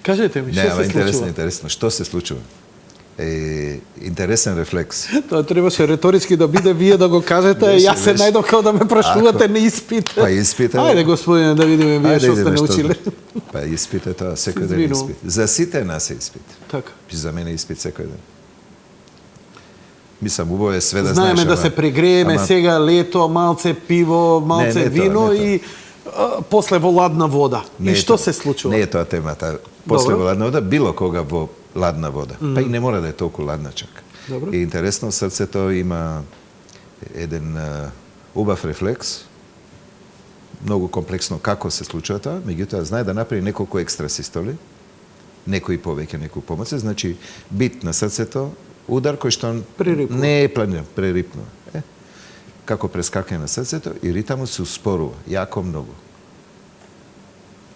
Кажете ми, Не, што ама се интересно, случува? интересно. Што се случува? Интересен рефлекс. Тоа требаше реторички да биде вие да го кажете, Беше, јас се беше. најдов као да ме прашувате Ако- на испит. Па испита. Ајде, господине, да видиме вие што сте идеме научиле. Па испит е тоа, секој ден извинувам. испит. За сите нас е испит. Така. За мене е испит секој ден. Мислам, убаво е све да Знаеме знаеш, да ама- се прегрееме ама- сега лето, малце пиво, малце Не тоа, вино не тоа. и после во ладна вода. Не И е што тоа. се случува? Не е тоа темата. После Добро. во ладна вода, било кога во ладна вода. Па и не мора да е толку ладна чак. Добро. И интересно, срцето има еден убав рефлекс, многу комплексно како се случува тоа, меѓутоа знае да направи неколку екстрасистоли, некои повеќе, некои помалку, значи бит на срцето, удар кој што Прерипнува. не е планиран, прерипнува. Како прескакање на срцето и ритамот се успорува, јако многу.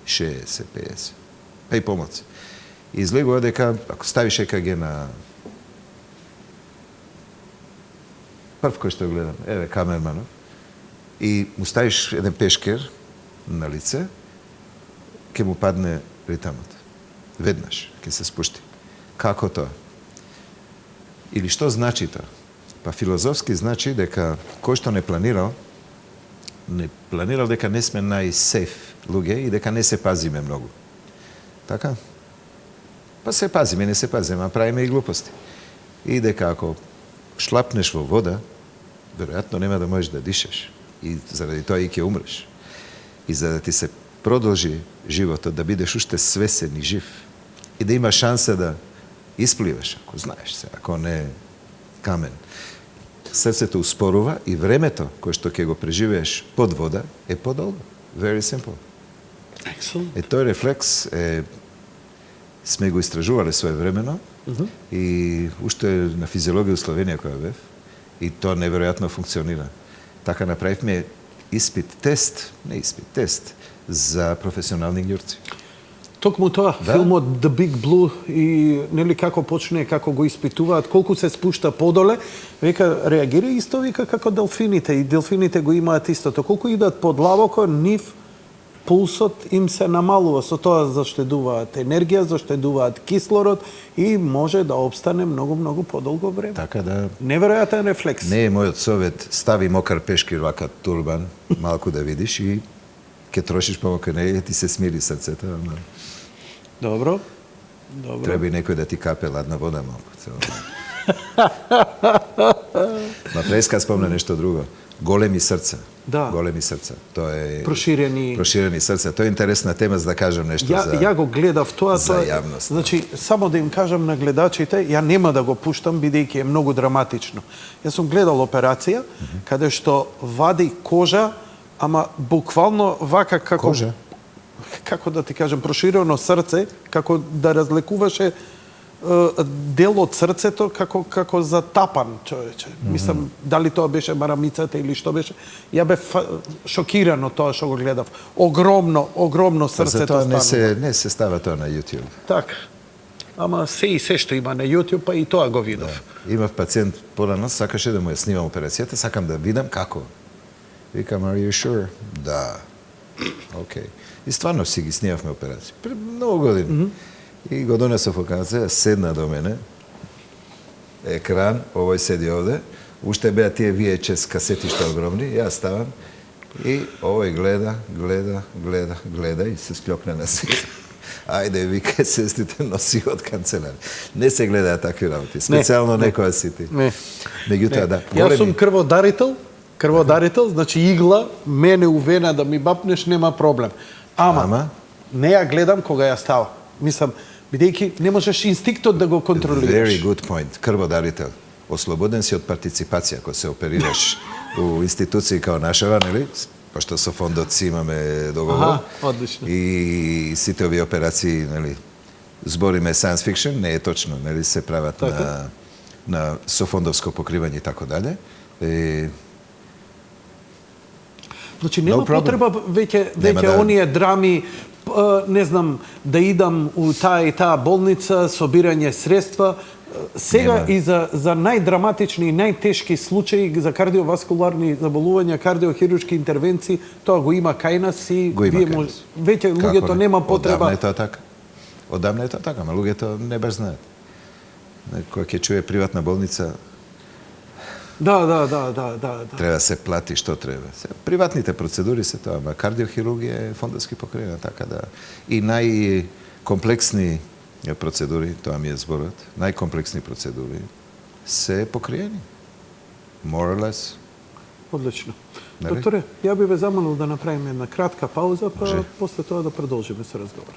60, 50, па и помалку. И излегува дека ако ставиш ЕКГ на прв кој што го гледам, еве камерманов, и му ставиш еден пешкер на лице, ќе му падне ритамот. Веднаш ќе се спушти. Како тоа? Или што значи тоа? Па филозофски значи дека кој што не планирал дека не сме најсейф луѓе и дека не се пазиме многу. Така? Па се пазиме, не се пазиме, а правиме и глупости. И дека ако шлапнеш во вода, веројатно нема да можеш да дишаш. И заради тоа и ќе умреш. И за да ти се продолжи животот, да бидеш уште свесен и жив, и да имаш шанса да испливаш, ако знаеш се, ако не камен. Срцето успорува и времето кое што ќе го преживееш под вода е подолго. Very simple. Excellent. Тој рефлекс сме го истражувале своевремено и уште на физиологија у Словенија која бев и тоа неверојатно функционира. Така направивме тест за професионални ѓурци. Токму тоа, Да. филмот The Big Blue и нели како почне, како го испитуваат, колку се спушта подоле, века реагира исто вика како делфините и делфините го имаат истото. Колку идат подлабоко, нив пулсот им се намалува, со тоа заштедуваат енергија, заштедуваат кислород и може да обстане многу подолго време. Така да Неверојатен рефлекс. не е мојот совет, стави мокар пешкир вака турбан, малку да видиш и ќе трошиш помалку неја, ти се смири срцето, ама Добро. треба и некој да ти капе ладна вода малку. Ма преска спомна нешто друго. Големи срца. Да. Големи срца. Тоа е Проширени срца. Тоа е интересна тема за да кажам нешто за Ја го гледав тоа. за јавност. Значи, само да им кажам на гледачите, ја нема да го пуштам, бидејќи е многу драматично. Јас сум гледал операција, каде што вади кожа, ама буквално вака како... Кожа? Како да ти кажам, проширено срце, како да разлекуваше дел од срцето како затапан, човече. Мислам, дали тоа беше марамицата или што беше. Ја бев шокиран од тоа што го гледав. Огромно срцето Затоа станува. не се става тоа на YouTube. Така. Ама се што има на YouTube, па и тоа го видов. Имав пациент порано, сакаше да му ја снимам операцијата, сакам да видам како. Викам, are you sure? Да. Океј. И стварно си ги снимавме операција. Пред многу години. И го донесов операција, седна до мене, екран, овој седи овде, уште беа тие VHS касети што огромни, јас ставам и овој гледа и се склопне на себе. Ајде, вика, сестрите носи од канцелар. Не се гледаат такви работи, специјално некоја сити. Не. Меѓутоа, да. Јас сум крводарител, значи игла, мене увена да ми бапнеш, нема проблем. Ама? Не ја гледам кога ја става. Мислам, бидејќи не можеш инстинктот да го контролираш. Very good point. Крводарител. Ослободен си од партиципација ако се оперираш у институции као нашава, нели? Пошто со фондот си имаме договор. Одлично. И сите овие операции, нели, збориме science fiction, не е точно, нели, се прават Така. на софондовско покривање и така дале. Значи нема No problem. потреба веќе да- оние драми, не знам, да идам у таа и таа болница, собирање средства. Сега Нема. и за најдраматични и најтешки случаи за кардиоваскуларни заболувања, кардиохируршки интервенции, тоа го има кај нас и Го има вие кај може нас. веќе Како луѓето не? нема потреба. Одамна е тоа така. Одамна е тоа така, ама луѓето не баш знаат. Кога ќе чуе приватна болница, Да. треба да се плати што треба. Приватните процедури се тоа, ама кардиохирургија е фондовски покриена, така да. И најкомплексни процедури, тоа ми е зборот, најкомплексни процедури се покриени. More or less. Одлично. Нали? Докторе, ја би ве замолил да направиме една кратка пауза, па Може. после тоа да продолжиме со разговор.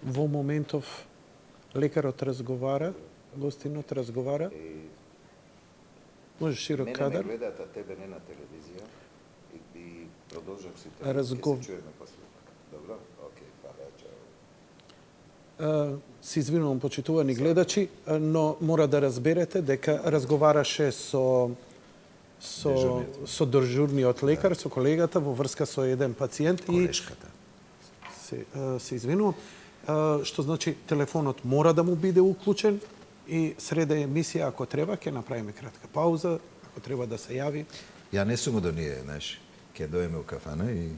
Во моментов лекарот разговара, гостинот разговара. Може широк кадар. гледаат, а тебе не на телевизија. И продолжам си тоа. Разгов- Ќе се чуеме после. Добро? Окей, фала, чао. Се извинувам, почитувани гледачи, но мора да разберете дека разговараше со дежурниот лекар, со колегата во врска со еден пациент и Колешката. се извинувам, што значи телефонот мора да му биде уклучен и среда емисија, ако треба, ќе направиме кратка пауза, ако треба да се јави. Ја не сум од оние, знаеш, ќе доеме у кафана и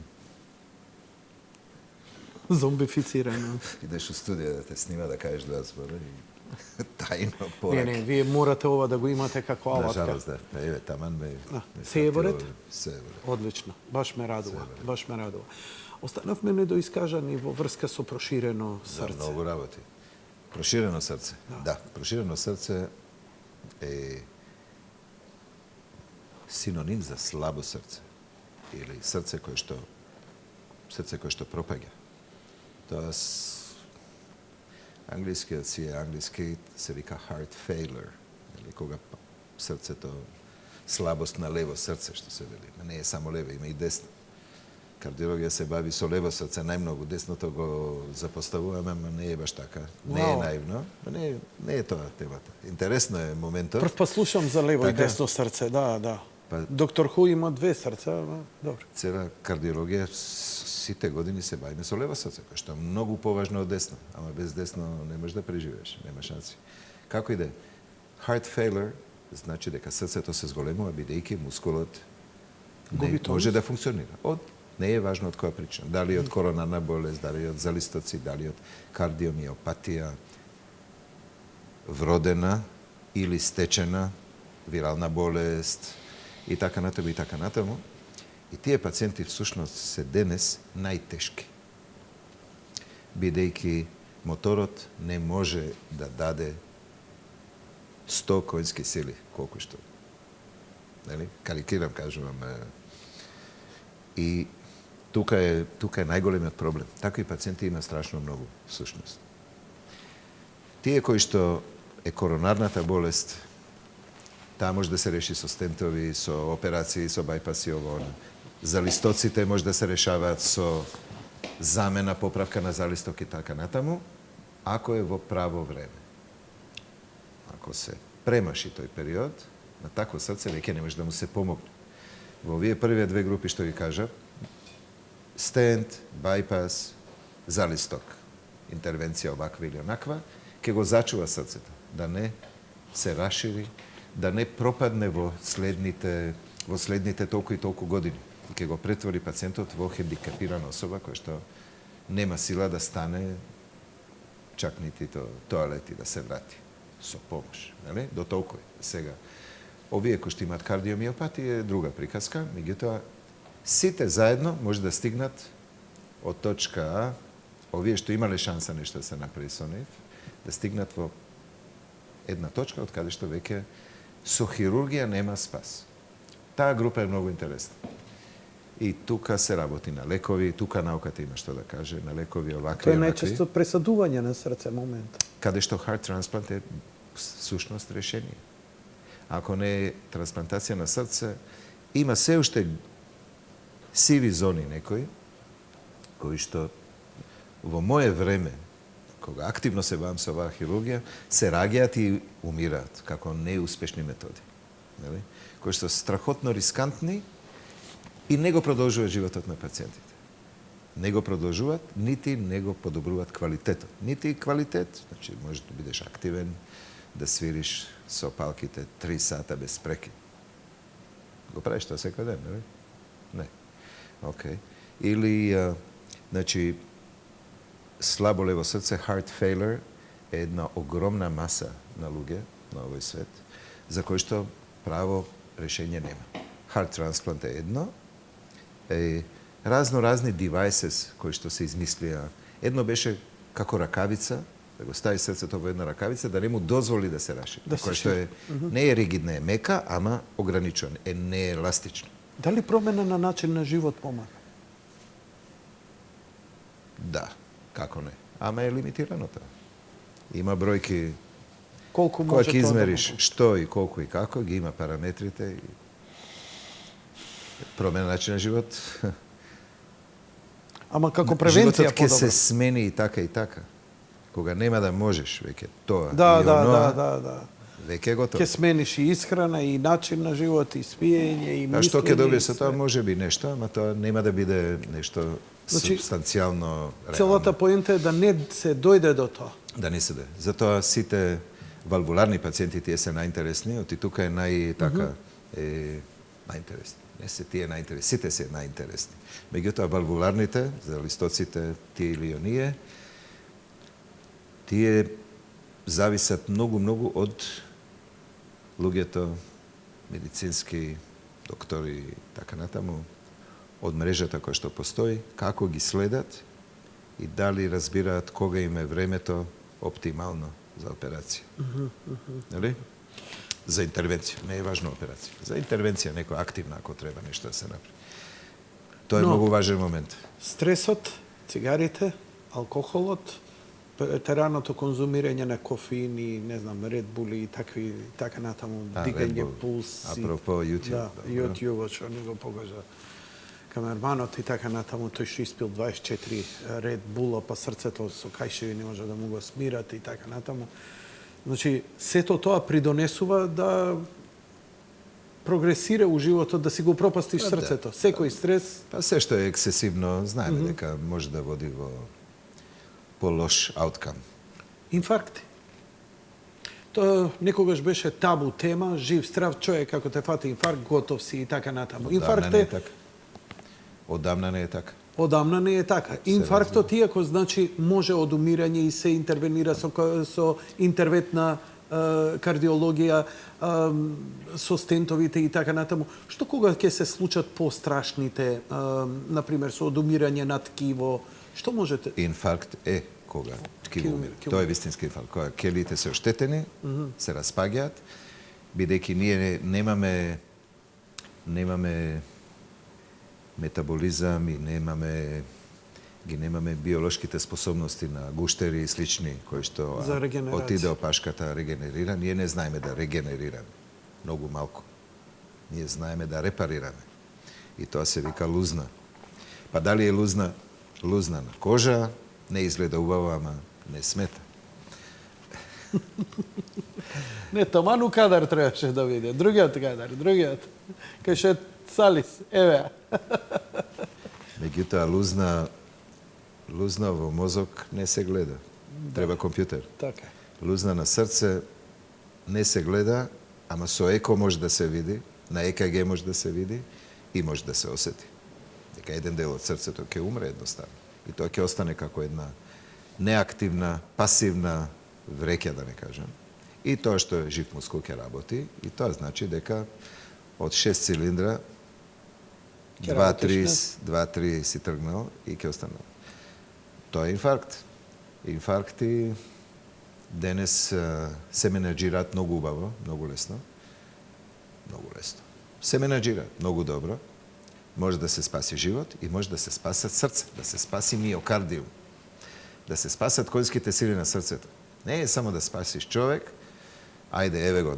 Зомбифицирано. идеш у студија да те снима, да кажеш два збора и тајно Не, пораки. вие морате ова да го имате како На алатка. жалост, да. Па еве, таман ме... Се е во ред? Се е во ред. Одлично, баш ме радува, баш ме радува. Останавме недоискажани во врска со проширено За срце. многу работи. Проширено срце. Да, проширено срце е синоним за слабо срце или срце кое што пропаѓа. Тоа англискиот си е англиски, се вика heart failure, или кога срцето слабост на лево срце што се вели. Не е само лево, има и десно. Кардиологија се бави со лево срце најмногу, десното го запоставуваме, ама не е баш така. Не е Вау. наивно, не е тоа темата. Интересно е моментот. Прв па слушам за лево и Така. десно срце, да. Па- Доктор Ху има две срца, ама добро. Цела кардиологија сите години се бавиме со лево срце, кој што е многу поважно од десно, ама без десно не можеш да преживееш, нема шанси. Како и да е, heart failure значи дека срцето се зголемува бидејќи мускулот Губи не тонус. може да функционира. Не е важно од која причина, дали од коронарна болест, дали од залистоци, дали од кардиомиопатија, вродена или стечена вирална болест и така натаму и така натаму. И тие пациенти всушност се денес најтешки. Бидејќи моторот не може да даде 100 коњски сили, колку што. Нели? Карикирам, кажувам. И тука е најголемиот проблем. Такви пациенти има страшно многу, всушност. Тие кои што е коронарната болест, таа може да се реши со стентови, со операции, со бајпаси, ово. Залистоците може да се решаваат со замена, поправка на залисток и така натаму, ако е во право време. Ако се премаши тој период, на такво срце веќе не може да му се помогне. Во овие првите две групи што ви кажав, стент, бајпас, залисток, интервенција оваква или онаква, ќе го зачува срцето, да не се расшири, да не пропадне во следните толку и толку години. И ќе го претвори пациентот во хендикапирана особа која што нема сила да стане чак нити до тоалет и да се врати со помош, нели? До толку е. Сега, овие кои што имаат кардиомиопатија е друга приказка, меѓутоа сите заедно може да стигнат од точка А, овие што имале шанса нешто да се направи со нив, да стигнат во една точка од каде што веќе со хирургија нема спас. Таа група е многу интересна. И тука се работи на лекови, тука науката има што да каже, на лекови овакви Тоа е и онакви. најчесто пресадување на срце момент. Каде што heart transplant е сушност решение. Ако не е трансплантација на срце, има се уште sivi zoni nekoj, koji što vo moje vreme, koga aktivno se bavim sa ova hirurgija, se ragjat i umirat, kako neuspješni metodi. Jeli? Koji što strahotno riskantni i nego produžuje život na pacijentite. Nego produžuvat, niti nego podobruvat kvalitetu. Niti kvalitet, znači možeš da budeš aktiven, da sviriš sa opalkite 3 sata bez preki. Go praviš to svaki dan, ne? Ne. Ok. Ili, znači, slabo levo srce, heart failure, je jedna ogromna masa na luge, na ovoj svet, za koje što pravo rješenje nema. Heart transplant je jedno, razni devices koji što se izmislija. Jedno beše kako rakavica, da go stavi srce to jedna rakavica, da ne mu dozvoli da se raši. Koje što je, ne je rigidna, je meka, ama ograničena, ne je elastična. Da li promjena na način na život pomaga? Da, kako ne. Ama je limitirano to. Ima brojki Koliko može kojeg to izmeriš što i koliko i kako, ima parametrite i promjena načina život. Ama kako prevencija Život od se smeni i taka. Koga nema da možeš, već je to. Da. Već je gotovo. Ke smeniš i ishrana, i način na život, i spijenje, i mišljenje. A što ke dobije sa to, može biti nešto, a to nema da bude nešto substancijalno realno. Celota poenta je da ne se dojde do to. Da ne se dojde. Zato site valvularni pacijenti ti se najinteresniji, oti tukaj je najinteresniji. Ne se ti je najinteresniji, site se je najinteresniji. Međutim, valvularnite, za listocite ti ili onije, ti je zavisat mnogo od lugeto, medicinski doktori, tako natamo, od mreža tako što postoji, kako gi sledat i da li razbirat koga im je vreme to optimalno za operaciju. Jeli? Za intervenciju. Ne je važno operacija. Za intervenciju neko aktivna ako treba nešto da se napravi. To je mnogo važan moment. Stresot, cigarite, alkoholot, preteraното konzumiranje na kofein i, ne znam, Red Bull i taka natamo diganje puls. Apropo YouTube. Da, YouTube, čo nego pogađa kamermanot i taka natamo, to je ispil 24 Red Bulla, pa srce to su kajševi, ne može da mu ga smirati i taka natamo. Znači, sve to pridonesuva da progresira u životu, da si go propastiš srcето. Секој стрес... Pa sve što je ekscesivno, znamo neka može da vodi po loš outcome. Инфаркти. Тоа некогаш беше табу тема, жив, здрав човек, ако те фати инфаркт, готов си и така натаму. Инфаркт е... Одамна не е така. Одамна не е така. Инфарктот, иако значи може од умирање и се интервенира со интервентна кардиологија, со стентовите и така натаму. Што кога ќе се случат пострашните, например, со одумирање на ткиво, што можете... Инфаркт е кога ткиво умира. Тоа е вистински инфаркт. Кога келите се оштетени, се распаѓаат, бидејќи ние немаме метаболизам и немаме биолошките способности на гуштери и слични, кои што отиде опашката регенерира. Ние не знаеме да регенерираме. Многу малку. Ние знаеме да репарираме. И тоа се вика лузна. Па дали е лузна на кожа, не изгледа убаво, ама не смета. Не, таману кадар требаше да види. Другиот кадар, другиот. Кај ше Салис, еве. Меѓутоа, лузна во мозок не се гледа. Треба компјутер. Така. Лузна на срце не се гледа, ама со еко може да се види, на ЕКГ може да се види и може да се осети. Дека еден дел од срцето ќе умре едноставно. И тоа ќе остане како една неактивна, пасивна вреќа, да не кажам. И тоа што е жив мускул ќе работи, и тоа значи дека од 6 цилиндра 2-3 си тргнал и ќе останал. Тоа е инфаркт. Инфаркти денес се менеджираат многу убаво, многу лесно. Многу лесно. Се менеджираат многу добро. Може да се спаси живот и може да се спасат срце, да се спаси миокардиум, да се спасат конските сили на срцето. Не е само да спасиш човек, ајде, еве го,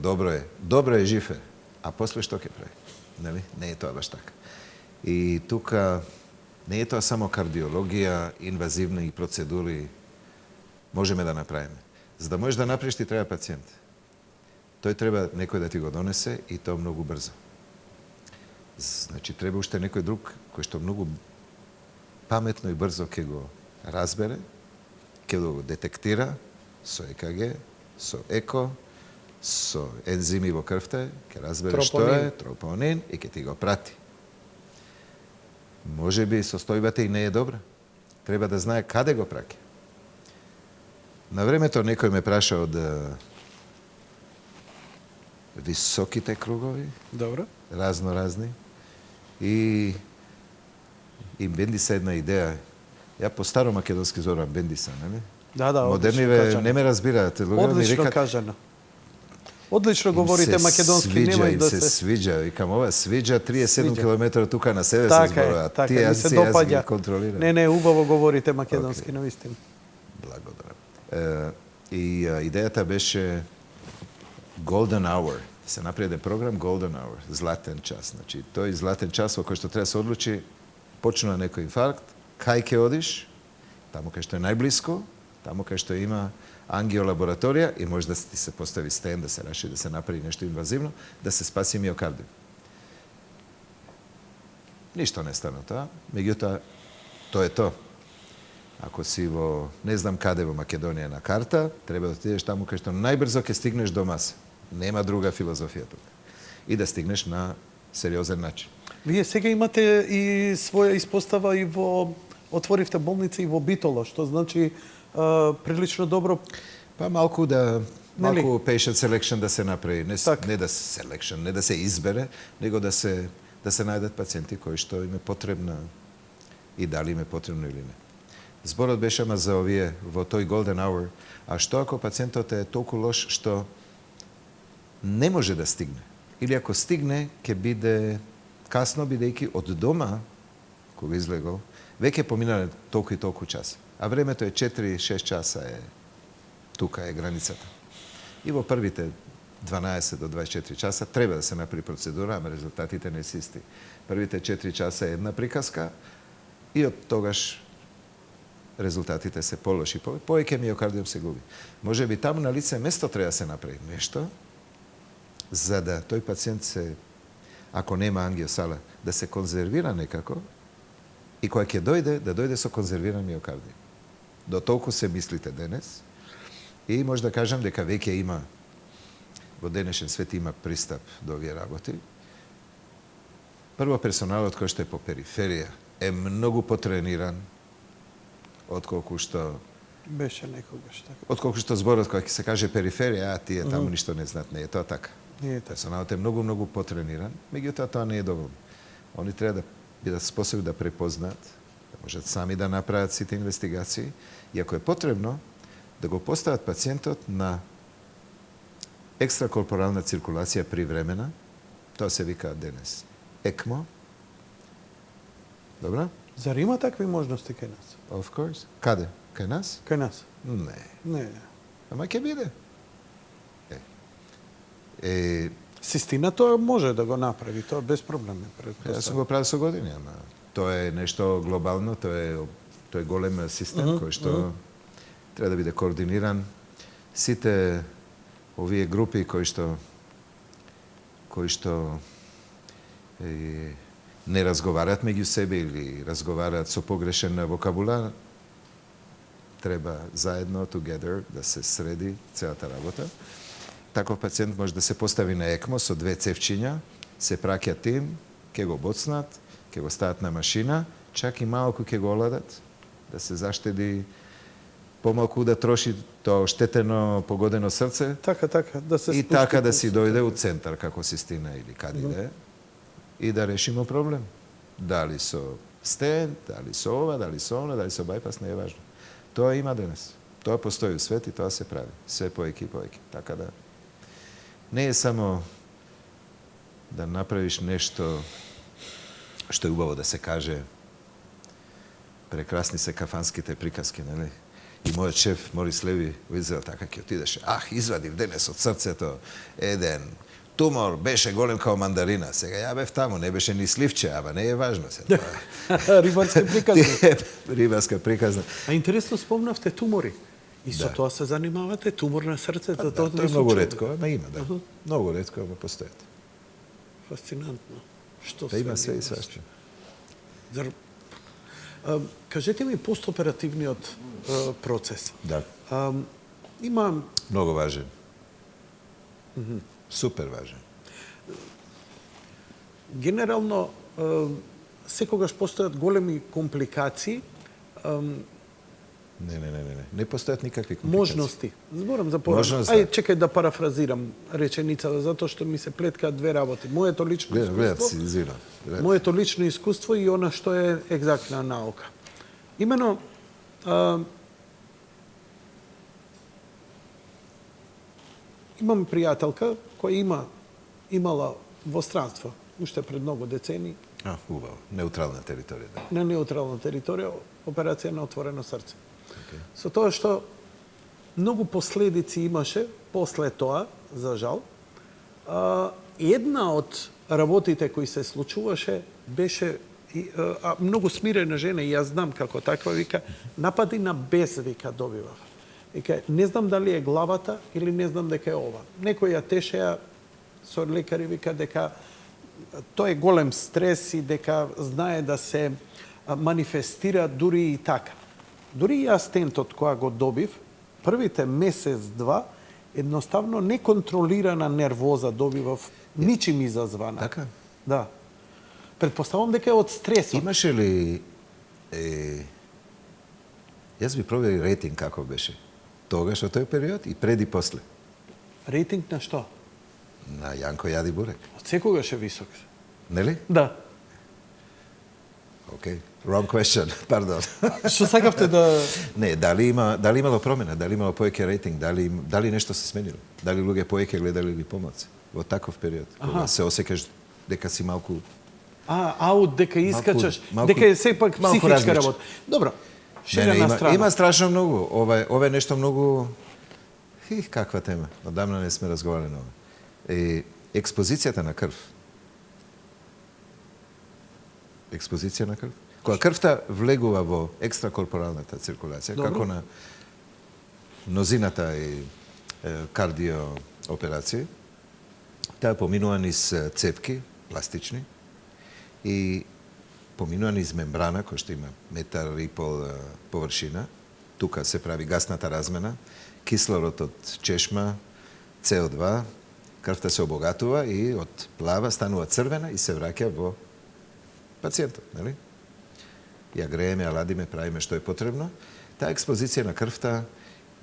добро е жив е, а после што ќе прави? Нели? Не е тоа баш така. И тука не е тоа само кардиологија, инвазивни процедури можеме да направиме. За да можеш да направиш, ти треба пациент. Тој треба некој да ти го донесе и тоа многу брзо. Значи, треба уште некој друг кој што многу паметно и брзо ќе го разбере, ќе го детектира со ЕКГ, со ЕКО, со ензими во крвта, ќе разбере што е тропонин и ќе ти го прати. Може би состојбата и не е добра. Треба да знае каде го праќа. На времето некој ме праша од високите кругови, Добро. разни, и Бендиса една идеја. Ја по старо македонски зорам Бендиса, нели? Да, Модерниве не ме разбираат. Одлично кажано. Одлично говорите македонски, нема да се свиđа. Викам, ова свиđа 37 км тука на себе се зборуваат. Така, ми се допаѓа. Не, убаво говорите македонски, навистина. Благодарам. И идејата беше Golden Hour. Се направи програм Golden Hour, златен час. Значи, тој златен час во кој што треба да се одлучи, почнува некој инфаркт, кај ќе одиш, таму кај што е најблиско, таму кај што има ангиолабораторија и може да ти се постави стен, да се реши, да се направи нешто инвазивно, да се спаси миокардиум. Ништо не стана тоа, меѓутоа, тоа е тоа. Ако си во, не знам каде во Македонија на карта, треба да отидеш таму кај што најбрзо ќе стигнеш до маса. Нема друга филозофија тука. И да стигнеш на сериозен начин. Вие сега имате и своја испостава и во отворивте болница и во Битола, што значи прилично добро. Па малку patient selection да се направи, не да се selection, не да се избере, него да се најдат пациенти кои што им е потребна и дали им е потребно или не. Зборот беше ама за овие во тој Golden Hour, а што ако пациентот е толку лош што не може да стигне? Или ако стигне, ќе биде касно, бидејќи од дома, кога излегол, веќе поминале толку и толку час. А времето е 4-6 часа тука е границата. И во првите 12 до 24 часа треба да се направи процедура, ама резултатите не се исти. Првите 4 часа е една приказка и од тогаш резултатите се полоши. Повеќе миокардиум се губи. Може би таму на лице место треба да се направи нешто, за да тој пациент ако нема ангиосала, да се конзервира некако и кога ќе дојде, да дојде со конзервиран миокардиум. До толку се мислите денес и може да кажам дека веќе има во денешен свет има пристап до овие работи. Прво, персоналот кој што е по периферија е многу потрениран отколку што беше некогаш така. Отколку што зборот кога ќе се каже периферија, тие таму ништо не знаат, не е тоа така. Не е така. Персоналот е многу потрениран, меѓутоа тоа не е доволно. Они треба да бидат способни да препознаат, да можат сами да направат сите инвестигации и ако е потребно да го постават пациентот на екстракорпорална циркулација привремена, тоа се вика денес ЕКМО. Добра? Зар има такви можности кај нас? Of course. Каде? Кај нас? Кај нас? Не. Не. Ама ќе биде. Систина тоа може да го направи, тоа без проблем. Јас сум го правил со години, ама тоа е нешто глобално, тоа е голем систем кој што треба да биде координиран. Сите овие групи кои што не разговараат меѓу себе или разговараат со погрешен вокабулар, треба заедно, together, да се среди целата работа. Таков пациент може да се постави на ЕКМО со 2 цевчиња, се праќа тим, ќе го боцнат, ќе го стават на машина, чак и малку ќе го оладат, да се заштеди помалку да троши тоа оштетено, погодено срце. Така, да се и така да си дојде у центар како Систина или каде да е и да решиме проблем. Дали со стент, дали со ова, дали со она, дали со байпас, не е важно. Тоа има денес. Тоа постои у свет и тоа се прави. Се поеќе. Така да не е само да направиш нешто што е убаво да се каже. Прекрасни се кафанските приказки, нели? И мојот шеф Морис Леви во Израел така ќе отидеше. Извадив денес од срцето еден тумор беше голем као мандарина. Сега ја бев таму, не беше ни сливче, ама не е важно се. Рибарски приказни. Рибарска приказна. А интересно спомнавте тумори. И со Да. тоа се занимавате, тумор на срцето, Да, тоа тоа не е многу случај. ретко, ама има, да. Многу ретко, ама постојат. Фасцинантно. Што Да има све и има. свашто. Зар... Кажете ми постоперативниот процес. Да. Има Многу важен. Супер важен. генерално секогаш постојат големи компликации, Не. Не постојат никакви компликации. можности. Зборам за порано. Можност, да. Ај, чекај да парафразирам реченицата, затоа што ми се плеткаат две работи. Моето лично Гледам искуство, си, извинам. моето лично искуство и она што е екзактна наука. Имено, имам пријателка која имала во странство, уште пред многу децени, Убаво. Неутрална територија, да. на неутрална територија, операција на отворено срце. Со тоа што многу последици имаше после тоа, за жал. Една од работите кои се случуваше беше многу смирена жена, и јас знам како таква, вика, напади на бес, вика, добивав. Вика, не знам дали е главата или не знам дека е ова. Некој ја тешеа со лекари, вика дека тоа е голем стрес и дека знае да се манифестира дури и така. Дури и јас стентот која го добив, првите месец-два, едноставно неконтролирана нервоза добивав, ничим изазвана. Така? Да. Предпоставам дека е од стресот. Имаше ли... Јас би проверил рейтинг како беше. Тогаш, во тој период и пред и после. Рейтинг на што? На Јанко Јади Бурек. Од секогаш е висок. Нели? Да. Окей. Wrong question. Пардон. Што сакавте да... Не, дали имало промена, дали имало повеќе рейтинг, дали нешто се сменило? Дали луѓе повеќе гледали или помалку? Во таков период, кога се осеќаш дека си малку аут, дека искачаш, малку- дека е сепак малку психичка различен. работа. Добро. Шега на страна. има страшно многу. Ова е нешто многу... каква тема. Одамна не сме разговарали на ова. Експозицијата на крв. Експозиција на крв. Кога крвта влегува во екстракорпоралната циркулација, Добро. како на мнозината и кардиооперации, таа поминува низ цевки, пластични, и поминува низ мембрана, која што има метар и пол површина. Тука се прави гасната размена, кислород од чешма, CO2, крвта се обогатува и од плава станува црвена и се враќа во пациентот, нели? Ја грееме, ја ладиме, правиме што е потребно. Таа експозиција на крвта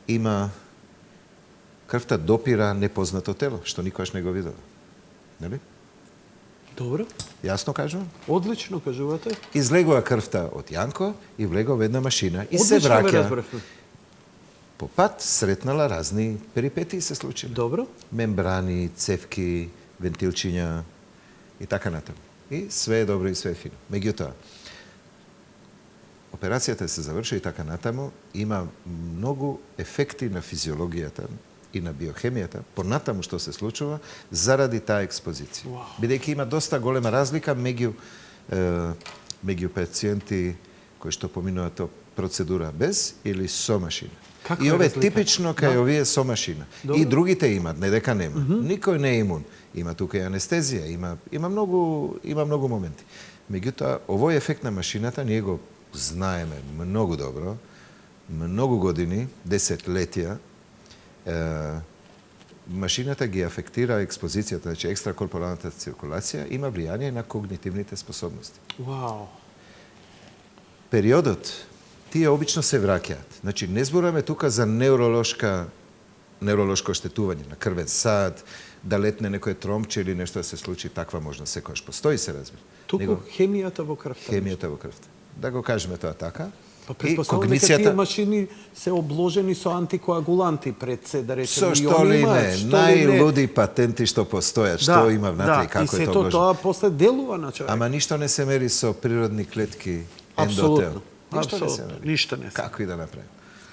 има... Крвта допира непознато тело, што никогаш не го видела. Нели? Добро. Јасно кажувам? Одлично кажувате. Излегува крвта од Јанко и влегува во една машина и се Одлично ве враќа. разбравме. По пат сретнала разни перипетии се случиле. Добро. Мембрани, цевки, вентилчиња и така натаму. И све е добро и све е фино. Меѓутоа, операцијата се заврши и така натаму, има многу ефекти на физиологијата и на биохемијата, понатаму што се случува, заради таа експозиција. Вау. Бидејќи има доста голема разлика меѓу пациенти кои што поминуваат процедура без или со машина. Каква И е ове разлика? типично кај овие со машина. Добро. И другите имат, не дека нема. Никој не е имун. Има тука и анестезија, има многу моменти. Меѓутоа, овој ефект на машината ние го знаеме многу добро, многу години, десетлетија. Машината ги афектира експозицијата, значи екстракорпоралната циркулација, има влијание на когнитивните способности. Вау. Периодот, тие обично се враќаат. Значи, не зборуваме тука за невролошко оштетување на крвен сад, да летне некој тромче или нешто да се случи, таква можна секојаш постои, се разбира. Туку хемијата во крвта. Хемијата во крвта. Да го кажеме тоа така. Па И предпоставувам дека тие машини се обложени со антикоагуланти пред се, да речеме. Со што ли не, најлуди патенти што постојат, што има внатре и како и е тоа сето тоа после делува на човек. Ама ништо не се мери со природни клетки Апсолутно. ендотел. Ништо не се Апсолутно. мери. Ништо не се. Како и да направим.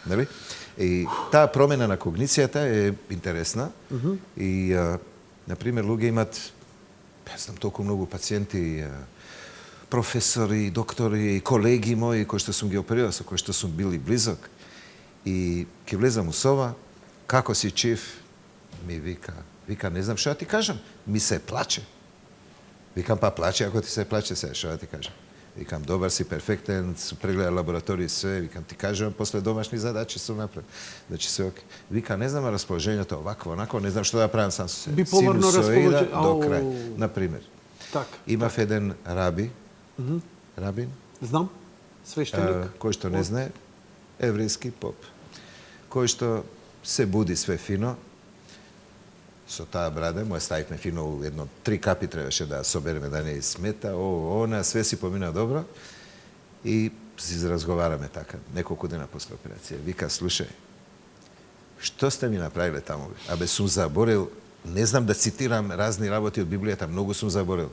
Нели? И таа промена на когницијата е интересна и Например, луѓе имат, не знам, толку многу пациенти, професори, доктори и колеги мои кои што сум ги оперирал, со кои што сум били близок. И ќе влезам у соба, како си чиф, ми вика, не знам што да ти кажам, ми се плаче. Викам, па плаче, ако ти се плаче, сега што да ти кажам. Викам, добар си, перфектен, су прегледа лаборатории, све, викам, ти кажам, после домашни задачи сум направил. Значи се ок. Вика, не знам расположењето овакво, онако, не знам што да правам сам со себе. Биполарно Синусоида расположение. до крај. Например, Така. имав еден рабин, Знам, свештеник. кој што не знае, еврејски поп, кој што се буди све фино, со таа брада, му ја ставивме фино у едно 3 капи требаше да собереме да не смета, она, све си помина добро и си разговараме така, неколку дена после операција. Вика, слушај, што сте ми направиле таму? Абе, сум заборил, не знам да цитирам разни работи од Библијата, многу сум заборил.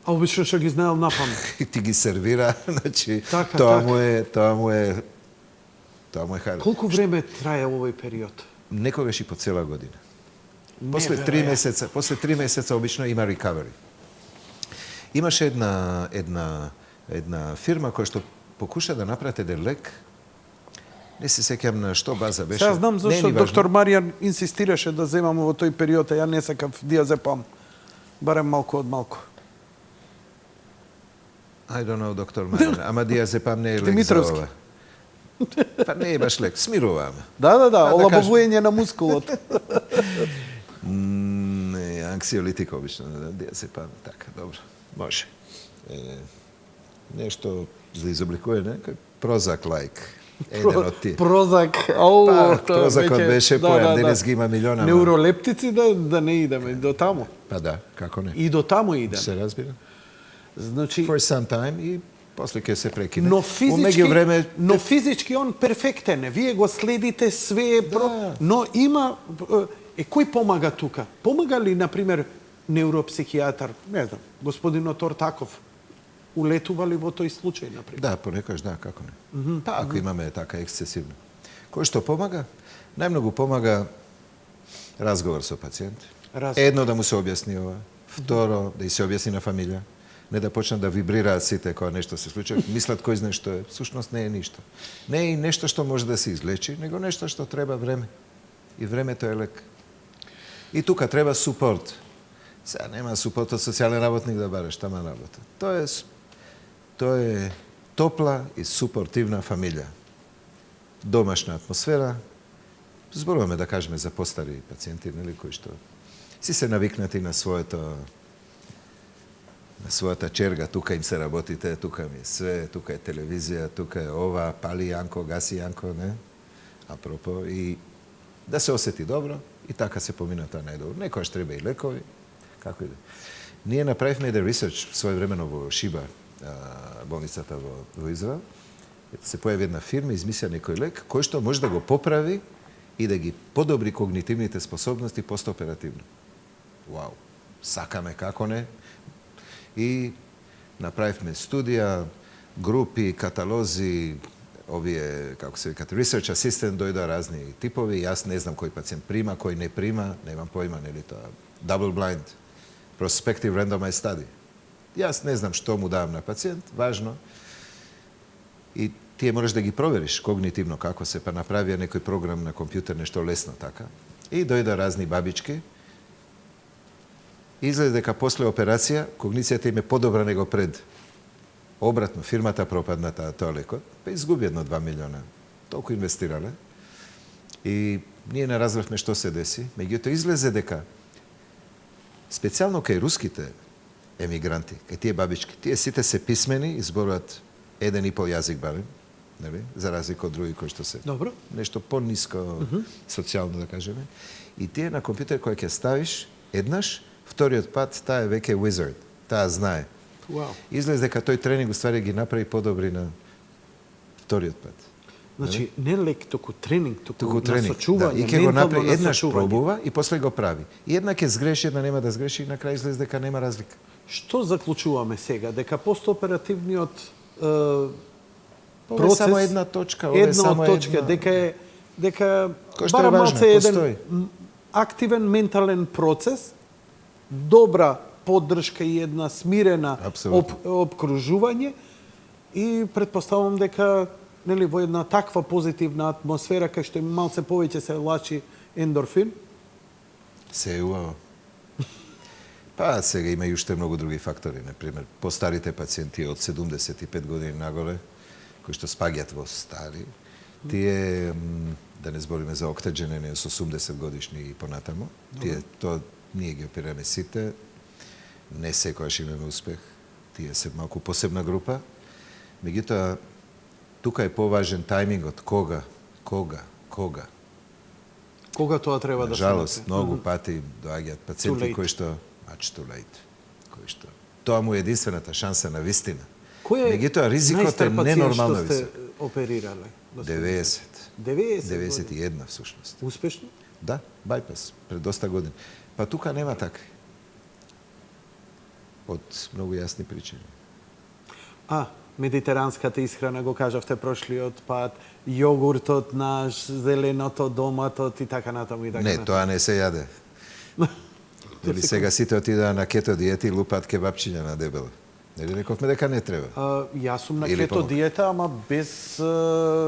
А обично што ги знаел напамет. И ти ги сервира, значи, Така, тоа така. му е хајле. Колку време трае овој период? Некогаш и по цела година. После 3 месеца обично има recovery. Имаше една фирма која што покуша да направи еден лек. Не се сеќам на што база беше. Сега знам зашто доктор Маријан инсистираше да земам во тој период, а ја не сакав диазепам. Барем малку од малку. I don't know, доктор Маријан, ама диазепам не е лек за Димитровски. ова. Па не е баш лек, смируваме. Да, да олабавување на мускулот. Не, анксиолитик обично, диазепам, така, добро, може. Нешто за изобликување, некој прозак лайк. Еден од тие. Прозак, Прозакот беше појам, денес ги има милиона. Неуролептици да не идеме до таму. Па да, како не. И до таму идеме. Се разбира. Значи, For some time и после ќе се прекине. но време физички он перфектен е. Вие го следите све, но има кој помага тука? Помага ли на пример невропсихијатар, не знам, господинот Ортаков? Улетува ли во тој случај на пример? Да, понекогаш да, како не. Па ако имаме така ексцесивно. Кој што помага? Најмногу помага разговор со пациент. Едно да му се објасни ова, второ да и се објасни на фамилија. Не да почнат да вибрираат сите кога нешто се случи, мислат кој знае што е. Всушност не е ништо. Не е и нешто што може да се излечи, него нешто што треба време. И времето е лек. И тука треба супорт. Сега нема супорт од социјален работник да бараш тама работа. Тоа е топла и супортивна фамилија. Домашна атмосфера. Зборуваме да кажеме за постари пациенти, нели, кои што си се навикнати на својата черга, тука им се работите, тука ми е све, тука е телевизија, тука е ова, пали Јанко, гаси Јанко, не? Апропо, и да се осети добро, и така се помина тоа најдобро. Некојаш треба и лекови, како и да. Ние направивме еден ресерч своевремено во Шиба, болницата во Израел. Се појави една фирма, измисля некој лек, кој што може да го поправи и да ги подобри когнитивните способности постоперативно. Вау, сакаме како не. И направивме студија, групи, каталози, овие, како се викат, research assistant, дојдоа разни типови, јас не знам кој пациент прима, кој не прима, немам појма, нели тоа, double blind, prospective randomized study. Јас не знам што му давам на пациент, важно, и тие можеш да ги провериш когнитивно како се, па направија некој програм на компјутер, нешто лесно така. И дојдоа разни бабички, изгледа дека после операција когницијата им е подобра него пред. Обратно, фирмата пропадна тоа лекот, па изгуби 1-2 милиона. Толку инвестирале. И ние не разбравме што се деси. Меѓутоа излезе дека специјално кај руските емигранти, кај тие бабички, тие сите се писмени, изборуваат 1,5 јазик барем, нели? За разлика од други кои што се. Добро. Нешто пониско социјално да кажеме. И тие на компјутер кој ќе ставиш еднаш, вториот пат таа е веќе wizard. Таа знае. Wow. Излезе дека тој тренинг уствари ги направи подобри на вториот пат. Значи, не лек, току тренинг, Туку тренинг, насочување, и ќе го направи ментално еднаш насочување. пробува и после го прави. И една ќе сгреши, една нема да сгреши и на крај излезе дека нема разлика. Што заклучуваме сега? Дека постоперативниот Ова е само една точка, ова е една само од точка, една... дека Кој што е барем важно, малце еден постои. активен ментален процес dobra поддршка и една смирена Апсолутно. обкружување и претпоставувам дека нели во една таква позитивна атмосфера кај што малце повеќе се лачи ендорфин. Се е убаво. Па сега има и уште многу други фактори, например, постарите пациенти од 75 години нагоре, кои што спаѓат во стари, тие, да не збориме за октаџенени со 80 годишни и понатаму, тие, тоа ние ги оперираме сите, не секојаш имаме успех, тие се малку посебна група, меѓутоа, тука е поважен тајмингот, кога. Кога тоа треба да се Жалост, направи? многу пати доаѓаат пациенти late. кои што much too late. Кои што тоа му е единствената шанса на вистина. Кој е Меѓутоа ризикот е најстар пациент ненормално што сте висок. оперирале? 90. 90 години. 91 всушност. Успешно? Да, байпас пред доста години. Па тука нема такви. Од многу јасни причини. Медитеранската исхрана го кажавте прошлиот пат, јогуртот наш, зеленото, доматот и така натаму и така Не, натаму. тоа не се јаде. Дали сега сите отидаа на кето диета и лупаат кебапчиња на дебело. Нели рековме дека не треба? Јас сум на Или кето помага. диета, ама без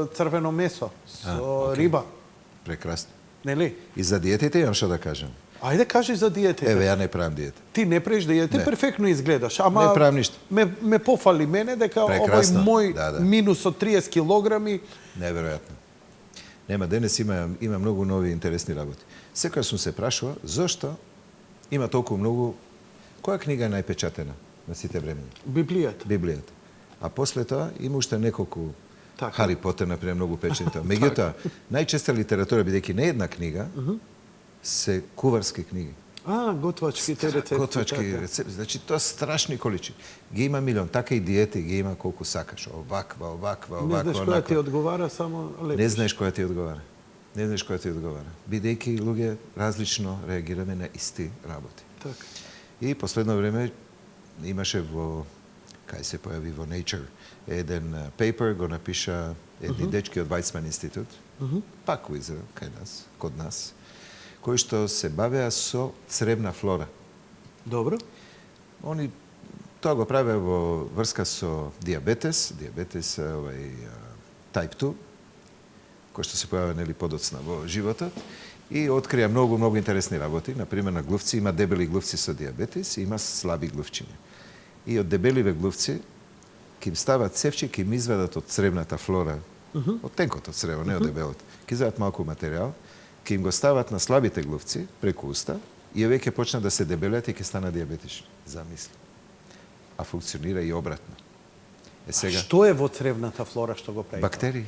црвено месо, со окей. риба. Прекрасно. Нели? И за диетите имам што да кажам. Ајде кажи за диетите. Еве, ја не правам диета. Ти не правиш диета, Не. перфектно изгледаш, ама Не правам ништо. ме пофали мене дека Прекрасно. овој мој Да. минус од 30 килограми. Неверојатно. Нема, денес има многу нови интересни работи. Секој сум се прашува, зошто има толку многу... Која книга е најпечатена на сите времења? Библијата. Библијата. А после тоа има уште неколку Така. Хари Потер, например, многу печатени. Меѓутоа, најчеста литература, бидејќи не е една книга, се куварски книги. Готвачките рецепти. Готвачки така. рецепти. Значи, тоа страшни количини. Ги има милион. Така и диети ги има колку сакаш. Оваква, Не знаеш која ти онаква. одговара, само лепиш. Не знаеш која ти одговара. Не знаеш која ти одговара. Бидејќи луѓе различно реагираме на исти работи. Така. И последно време имаше кај се појави во Nature, еден пейпер го напиша едни дечки од Weizmann институт, пак во Израел, код нас, кои што се бавеа со цревна флора. Добро. Они тоа го правеа во врска со диабетес type 2, кој што се појавува нели подоцна во животот, и открија многу интересни работи. Например, на глувци има дебели глувци со диабетес и има слаби глувчиња. И од дебеливе глувци ќе им стават цевчи, ќе им извадат од цревната флора, од тенкото црево, не од дебелото. Ќе извадат малку материјал, ќе им го стават на слабите глувци преку уста и овие ќе почнат да се дебелеат и ќе станат диабетични. Замисли. А функционира и обратно. Сега Што е во цревната флора што го прави? бактерии.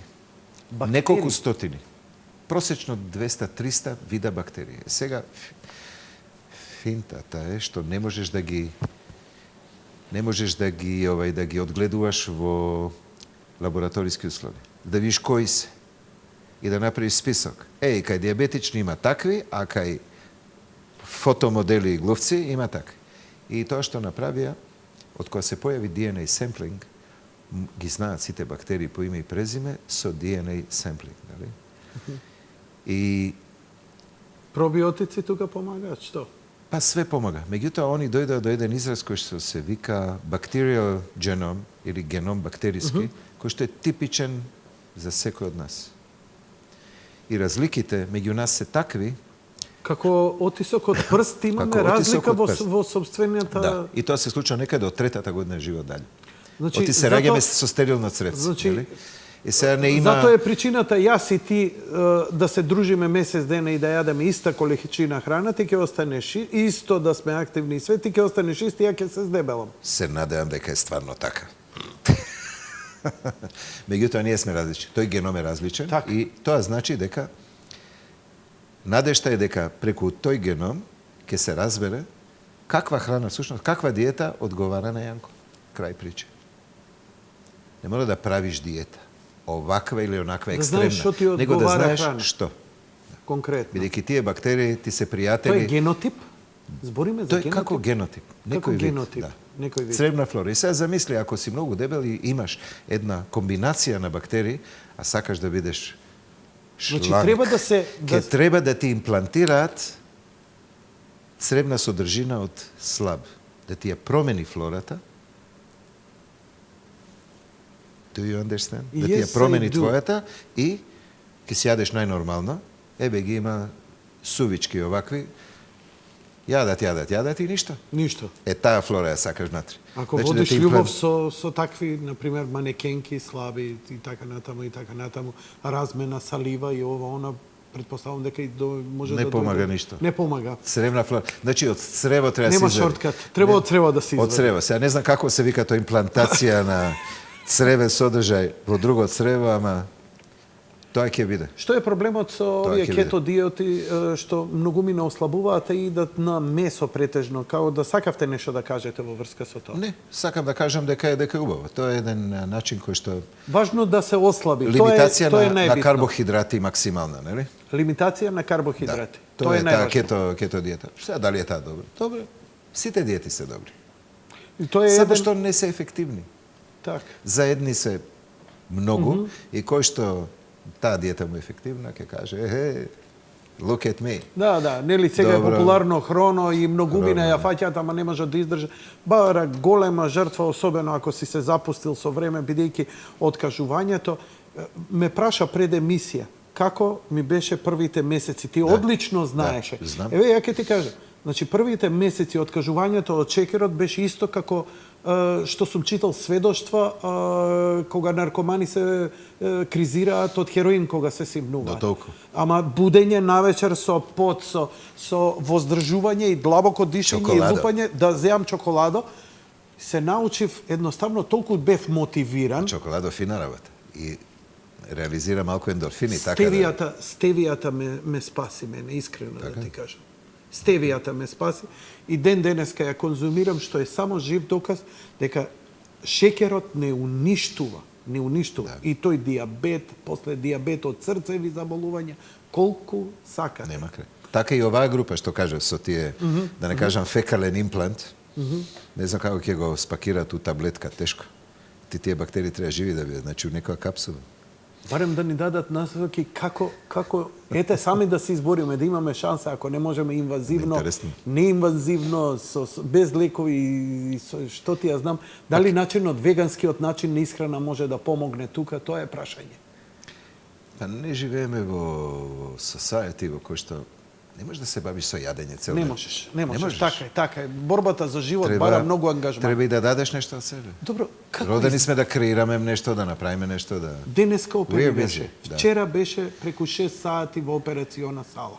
Бактерии? Неколку стотини. Просечно 200-300 вида бактерии. Сега финтата е што не можеш да ги одгледуваш во лабораториски услови. Да видиш кои се и да направиш список. Кај диабетични има такви, а кај фотомодели и глувци има такви. И тоа што направија, од кога се појави DNA sampling, ги знаат сите бактерии по име и презиме со DNA sampling, нали? И Пробиотици тука помагаат, што? па све помага. Меѓутоа, они дојдоа до еден израз кој што се вика bacterial genome или геном бактериски, кој што е типичен за секој од нас. И разликите меѓу нас се такви. Како отисок од прст имаме Како отисок разлика од прст. во собствената... Да, и тоа се случува некаде од третата година живот дале. Значи, Оти се раѓаме со стерилно цревце, Значи, нели? И сега не има... Затоа е причината јас и ти да се дружиме месец дена и да јадеме иста количина храна, ти ќе останеш исто да сме активни и све, ти ќе останеш ист и ја ќе се здебелам. Се надевам дека е стварно така. Меѓутоа, ние сме различни. Тој геном е различен Така. и тоа значи дека надежта е дека преку тој геном ќе се разбере каква храна, всушност, каква диета одговара на Јанко. Крај прича. Не мора да правиш диета. Оваква или онаква Да екстремна. знаеш што ти него да одговара знаеш храна. што. Конкретно. Бидејќи тие бактерии ти се Тоа е пријатели. генотип? Збориме за Тој генотип? како генотип. Како Некој вид, генотип, да. некој вид. Цревна флора. И сега замисли, ако си многу дебел и имаш една комбинација на бактерии, а сакаш да бидеш шланк, Значи, треба да се... ќе треба да ти имплантираат crevna soдржина од слаб. Да ти ја промени флората. Do you understand? Да ти Yes, ја промени I do. твојата и ќе си јадеш најнормално. Ебе ги има сувички овакви. Јадат и ништо. Ништо. Таа флора ја сакаш внатре. Ако Значи, водиш да ти љубов имплант- со такви, например, манекенки, слаби и така натаму, размена салива и ова, она, предпоставам дека и може Не да помага дојде. ништо. Не помага. Цревна флора. Значи, од црево треба да се Нема извади. шорткат. Треба од црево да се Од извади. црево. Сега не знам како се вика тоа имплантација на цревен содржај во друго црево, ама тоа ќе биде. Што е проблемот со Тоа овие ќе биде. кето диети што многу ми не ослабуваат и идат на месо претежно, као да сакавте нешто да кажете во врска со тоа? Не, сакам да кажам дека е убаво. Тоа е еден начин кој што Важно да се ослаби. лимитација тоа е на најбитно. карбохидрати максимална, нели? Лимитација на карбохидрати. Тоа е таа најважно. кето диета. Сега дали е таа добра? Добре. Сите диети се добри. И тоа е Само еден... што не се ефективни. Так. За едни се многу и кој што таа диета му е ефективна, ќе каже, look at me. Да, нели сега Добро. е популарно хроно и многумина Хроно, ја фаќаат, ама не можат да издржат. Бара голема жртва, особено ако си се запустил со време, бидејќи откажувањето. Ме праша пред емисија, како ми беше првите месеци. Ти одлично знаеше. знам. Еве, ја ќе ти кажам. Значи, првите месеци откажувањето од шекерот беше исто како што сум читал сведоштва кога наркомани се кризираат од хероин кога се симнуваат. До толку. Ама будење навечер со пот, со воздржување и длабоко дишење и Чоколадо. лупање, да земам чоколадо, се научив едноставно толку бев мотивиран. Чоколадо фина работа. И реализира малку ендорфини, така да... Стевијата ме спаси мене, искрено да ти кажам. Стевијата ме спаси и ден денеска ја конзумирам, што е само жив доказ дека шекерот не уништува. И тој диабет, после диабет од срцеви заболувања, колку сакате. Нема крај. Така и оваа група што кажав со тие, да не кажам фекален имплант, не знам како ќе го спакираат у таблетка, тешко. Тие бактерии треба живи да бидат, значи у некоја капсула. Барем да ни дадат насоки како ете сами да се избориме, да имаме шанса, ако не можеме инвазивно, Интересно. неинвазивно, без лекови и што ти ја знам, дали начинот веганскиот начин на исхрана може да помогне тука, тоа е прашање. Па не живееме во society во кој што не можеш да се бавиш со јадење цел Не ден. можеш. Не можеш. Така е. Борбата за живот бара многу ангажман. Треба и да дадеш нешто од себе. Добро, како Родени сме да креираме нешто, да направиме нешто, да... денеска We are оперираше. busy, да. Вчера беше преку 6 сати во операциона сала.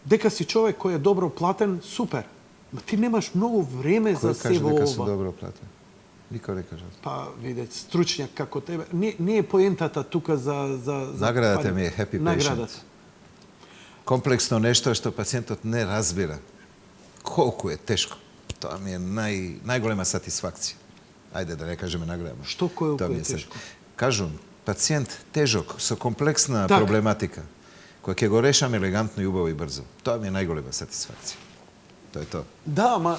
Дека си човек кој е добро платен, супер. Ма ти немаш многу време за Кој се каже во дека се ова. добро платен? Никој не кажа. Па, видете, стручњак како тебе. Не е поентата тука за Наградата ми е happy patient. Наградата. Комплексно нешто што пациентот не разбира. Колку е тешко. Тоа ми е најголема сатисфакција. Ајде да не кажеме награда. Што колку Тоа ми е тешко? Кажувам, пациент тежок, со комплексна Така. проблематика, која ќе го решам елегантно и убаво и брзо. Тоа ми е најголема сатисфакција. Тоа е тоа. Да, ама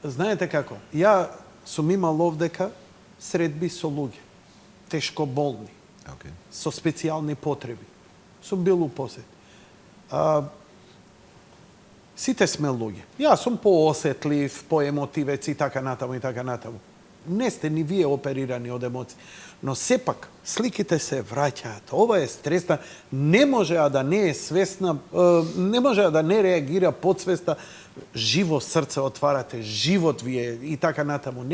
знаете како? Ја сум имал овдека средби со луѓе, тешко болни, Okay. со специјални потреби. Сум бил у посет. Сите сме луѓе. Јас сум поосетлив, поемотивец и така натаму и така натаму. Не сте ни вие оперирани од емоции. Но сепак, сликите се враќаат. Ова е стресна. Не може да не е свесна, не може да не реагира подсвеста. Живо срце отварате, живот ви е и така натаму.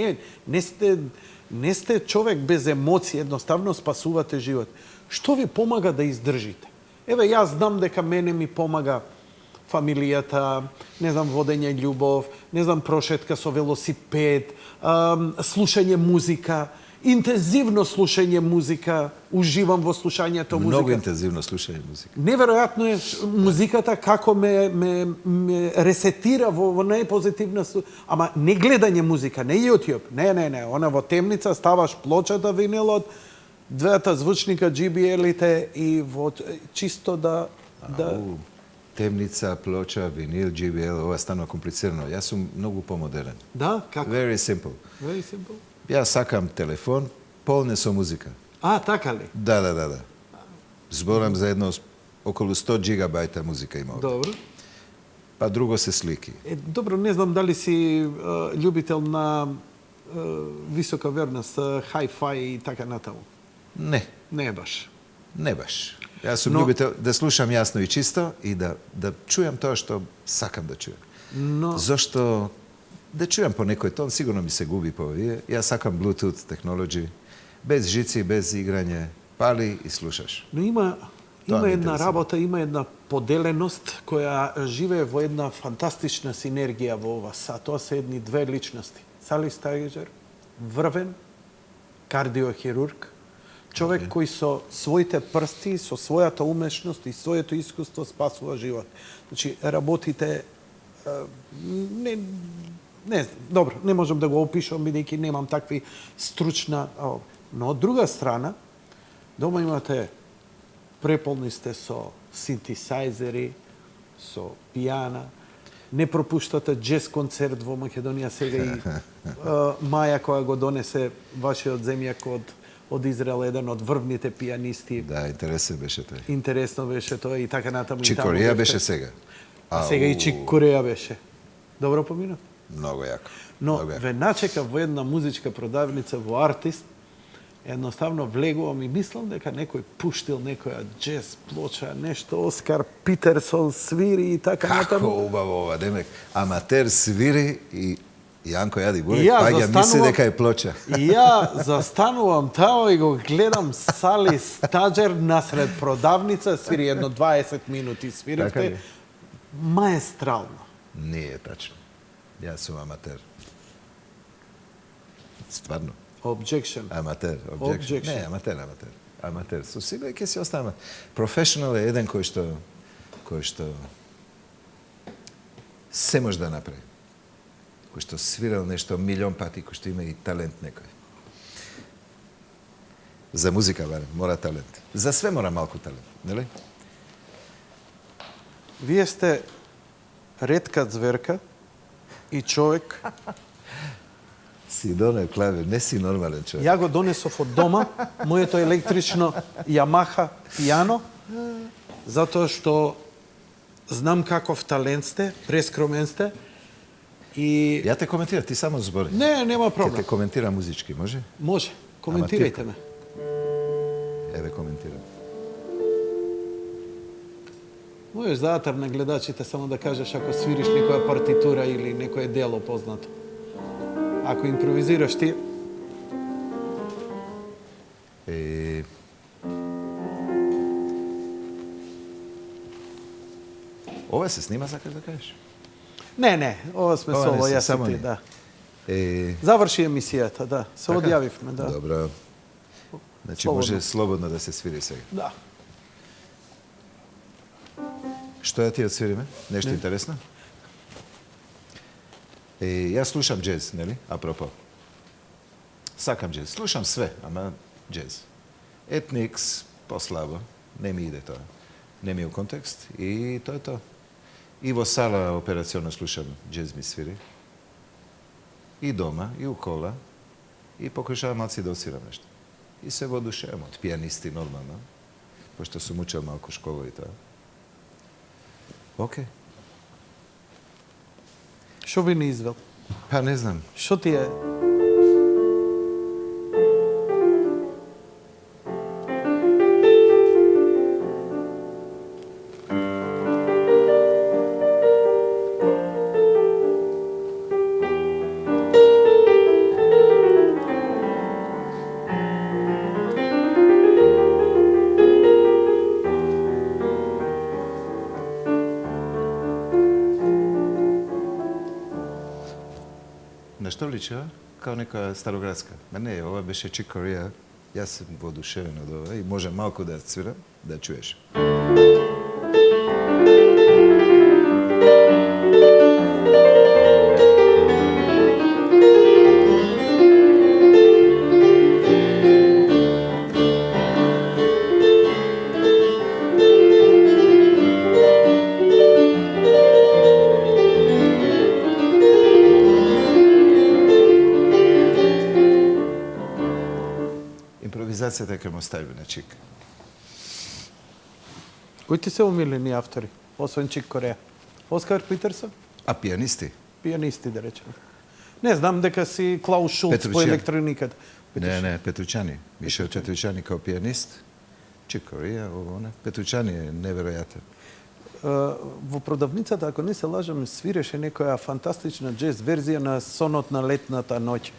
Не сте човек без емоции, едноставно спасувате живот. Што ви помага да издржите? Еве, јас знам дека мене ми помага фамилијата, не знам, водење љубов, не знам, прошетка со велосипед, слушање музика, интензивно слушање музика, уживам во слушањето музика. Многу интензивно слушање музика. Неверојатно е музиката како ме ресетира во најпозитивна ама не гледање музика, не YouTube, не, она во темница ставаш плочата винилот, двата звучника JBL-ите и во чисто да Темница, плоча, винил, JBL, ова станува комплицирано. Јас сум многу помодерен. Да, како? Very simple. Very simple. Јас сакам телефон полне со музика. Така ли? Да. Зборам за едно околу 100 гигабајта музика има овде. Добро. pa drugo se sliki. Dobro, ne znam da li si ljubitelj na visoka vernost, hi-fi i така натаму. Ne, Ne baš. ne baš. Ja sam No- ljubitelj da slušam jasno i čisto i da čujem to što sakam da čujem. No, Zašto? Da čujem po nekoj ton, sigurno mi se gubi po ovije. Ja sakam Bluetooth technology, bez žici, bez igranje, pali i slušaš. no ima To me jedna interesira. rabota, ima jedna podelenost koja žive vo jedna fantastična sinergija vo vas, a to se jedni dve ličnosti. Sally Steiger, vrven, kardiohirurg, čovjek koji so svojite prsti, so svojata umešnost i svojeto iskustvo spasува život. Znači, rabotite, ne znam, dobro, ne možem da го opišem, бидејќи nemam takvi stručna... No, druga strana, doma imate, prepolni ste so синтесайзери, со пијана, не пропуштате джез концерт во Македонија сега и Маја која го донесе вашиот земјак од Израел, еден од врвните пијанисти. Da, interesuje беше тој. Интересно беше тоа и така натаму. Чик Кореја беше сега. А сега и Чик Кореја беше. Добро помина? Много јако. Но Много јако. ве начека во една музичка продавница во Артист, едноставно влегувам и мислам дека некој пуштил некоја джез плоча, нешто Оскар Питерсон свири и така Како натаму. убаво ова, демек. Аматер свири и Јанко јади бурек, И ја па ја мисли застанувам- дека е плоча. И ја застанувам тао и го гледам Сали Стаџер насред продавница, свири едно 20 минути Така свиривте. ли? Маестрално. Nije tačno. Ja sam amater. Stvarno. Objection. Amater. Objection. Ne, amater. Amater. Su svi neki si ostama. Professional je jedan koji što se može da napravi. Koji što svirao nešto milion pati, koji što ima i talent nekoj. Za muzika barem, mora talent. Za sve mora malko talent, ne li? Вие сте ретка зверка и човек. Si donio klavir, ne si normalan čovjek. Ја го донесов од дома, моето електрично Yamaha пијано, затоа што знам каков талент сте, прескромен сте и... Ja te komentiram, ti samo zbori. Не, нема Kad te проблем. komentira muzički, može? Може, коментирајте ме. Еве коментирам. Можеш заатар на гледачите само да кажеш ако свириш некоја партитура или некое дело познато. Ако импровизираш ти, Ова се снима, сакаш да кажеш? не, ова сме Ова со не ова, се, јас само и ти, ние. да. Е, Заврши емисијата, да. Се така? одјавивме, да. Добро. Значи Слободно. може слободно да се свири сега. Да. Што ја ти отсвириме? Нешто интересно? Јас слушам джез, нели? Апропо. Сакам джез. Слушам све, ама джез. Етникс, послабо. Не ми иде тоа. Не ми е у контекст. И тоа е тоа. И во сала операционно слушам джез ми свири. И дома, и у кола. И покушавам малци да освирам нешто. И се воодушевам од пијанисти нормално. Пошто сум учел малку школа и тоа. Океј. Што би ни извел? Па не знам. Што ти е? На што личи, а? Као нека староградска. Ма не, ова беше Чик Кореја. Јас сум воодушевен од ова и може малку да свирам, да чуеш. Импровизацијата ќе му стави на Чик. Кои ти се умилени автори, освен Чик Кореја? Оскар Питерсон? А пианисти? Пианисти, да речем. Не, знам дека си Клаус Шулц по Петручјан. електрониката. Не, Петручани. Мишел Петручани kao пианист. Чикорија, ово, не. Петручани е неверојатен. Во продавницата, ако не се лажам, свиреше некоја фантастична джез верзија на Сонот на летната ноќ.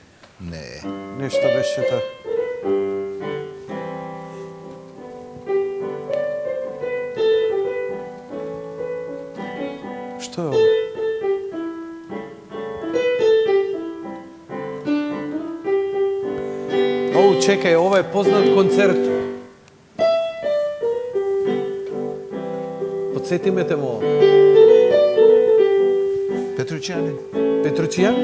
Не. Нешто беше та. Што е ова? Оу, чекај, ова е познат концерт. Подсети ме те му. Петручани. Петручијан?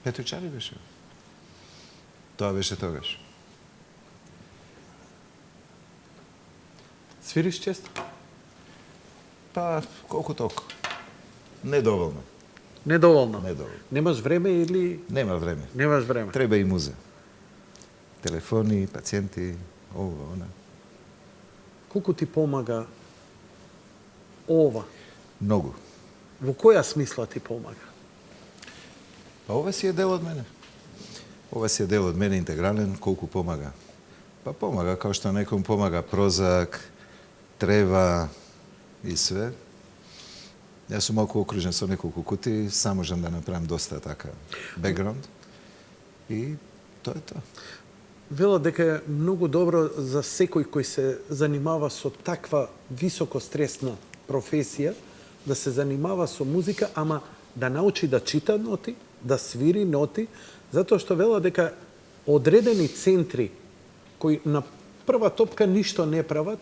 Петручани беше. Тоа беше тогаш. Свириш често? Па, колку толку. Недоволно. Недоволно. Недоволно. Немаш време или Нема време. немаш време? Треба и муза. Телефони, пациенти, ово, она. Колку ти помага ова? Многу. Во која смисла ти помага? Па ова си е дел од мене. Ова си е дел од мене интегрален, колку помага. Па помага, као што некој помага Прозак, Трева и све. Јас сум малку окружен со неколку кутии, сам можам да направам доста така бекграунд. И тоа е тоа. Велат дека е многу добро за секој кој се занимава со таква високостресна професија, да се занимава со музика, ама да научи да чита ноти, да свири ноти, затоа што велат дека одредени центри кои на прва топка ништо не прават,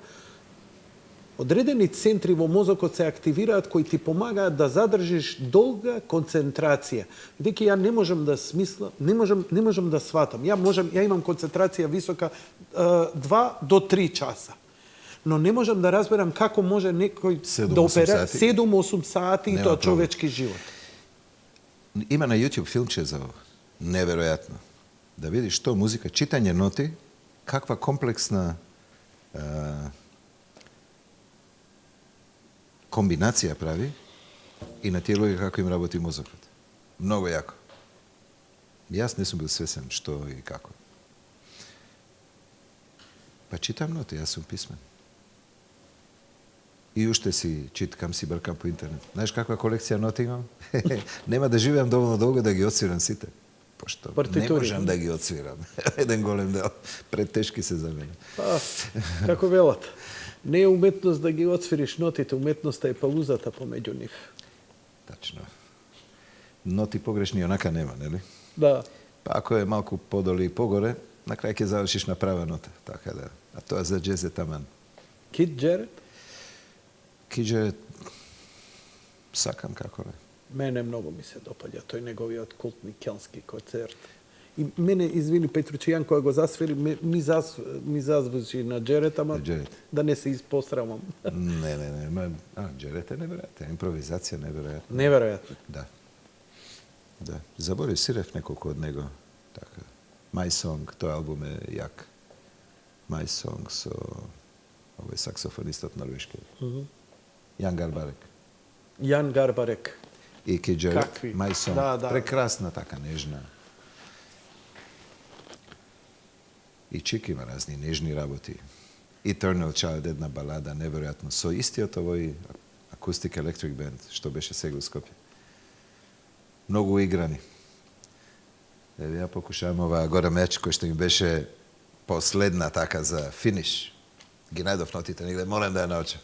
одредени центри во мозокот се активираат кои ти помагаат да задржиш долга концентрација. Бидејќи ја не можам да смислам, не можам да сватам. Ја имам концентрација висока 2 до 3 часа. Но не можам да разберам како може некој 7-8 да опера сати. 7-8 сати и Нема тоа проблем. човечки живот. Има на YouTube филмче за ова. Неверојатно. Да видиш што музика, читање ноти, каква комплексна комбинација прави и на тие луѓе како им работи мозокот. Многу јако. Јас не сум бил свесен што и како. Па читам ноти, јас сум писмен. И уште си читкам, си бркам по интернет. Знаеш каква колекција ноти имам? Нема да живеам доволно долго да ги отсвирам сите. Пошто не Партитури. можам да ги отсвирам. Еден голем дел. Претешки се за мене. Па, како велат, не е уметност да ги отсвириш нотите, уметноста е палузата помеѓу нив. Тачно. Ноти погрешни онака нема, нели? Да. Па ако е малку подоли и погоре, на крај ќе завршиш на права нота. Така да. А тоа за джез е таман. Кит Джерет? Киџе сакам како не. Мене многу ми се допаѓа тој неговиот култни келски концерт. И мене, извини, Петручијан, која го засвири, ми зазвучи на Джерет, ама На Джерет. да не се испосрамам. Не. Джерет е неверојатен. Импровизација неверојатна. Неверојатно. Да. Да. Заборив сирев неколку од него. Така. My Song, тој албум е јак. My Song со овој саксофонистот норвешки. Јан Гарбарек. Јан Гарбарек. И Кит Джерет. Какви? My Song. Да. Прекрасна, така нежна. И Чик има разни нежни работи. Eternal Child, една балада, неверојатно. Со истиот овој акустик electric band, што беше сега у Скопје. Многу играни. Еве ја покушавам оваа гора меч кој што ми беше последна така за финиш. Ги најдов нотите негде, морам да ја научам.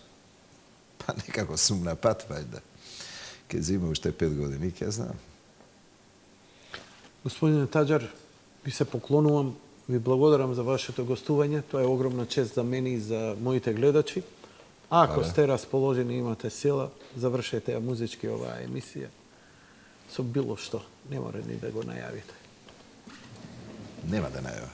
Па некако сум на пат, вајда. Ке зима уште 5 години, ќе знам. Господине Таџар, ви се поклонувам, ви благодарам за вашето гостување. Тоа е огромна чест за мене и за моите гледачи. А ако сте расположени, имате сила, завршете ја музички оваа емисија со било што. Не мора ни да го најавите. Нема да најава.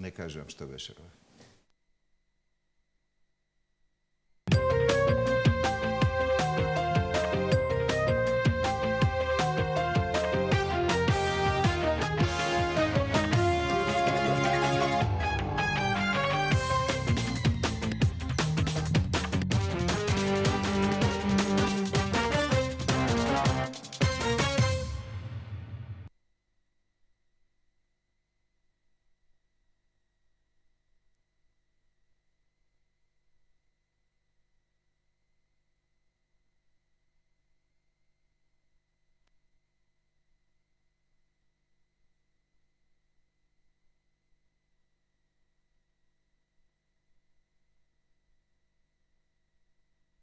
не кажувам што беше ова.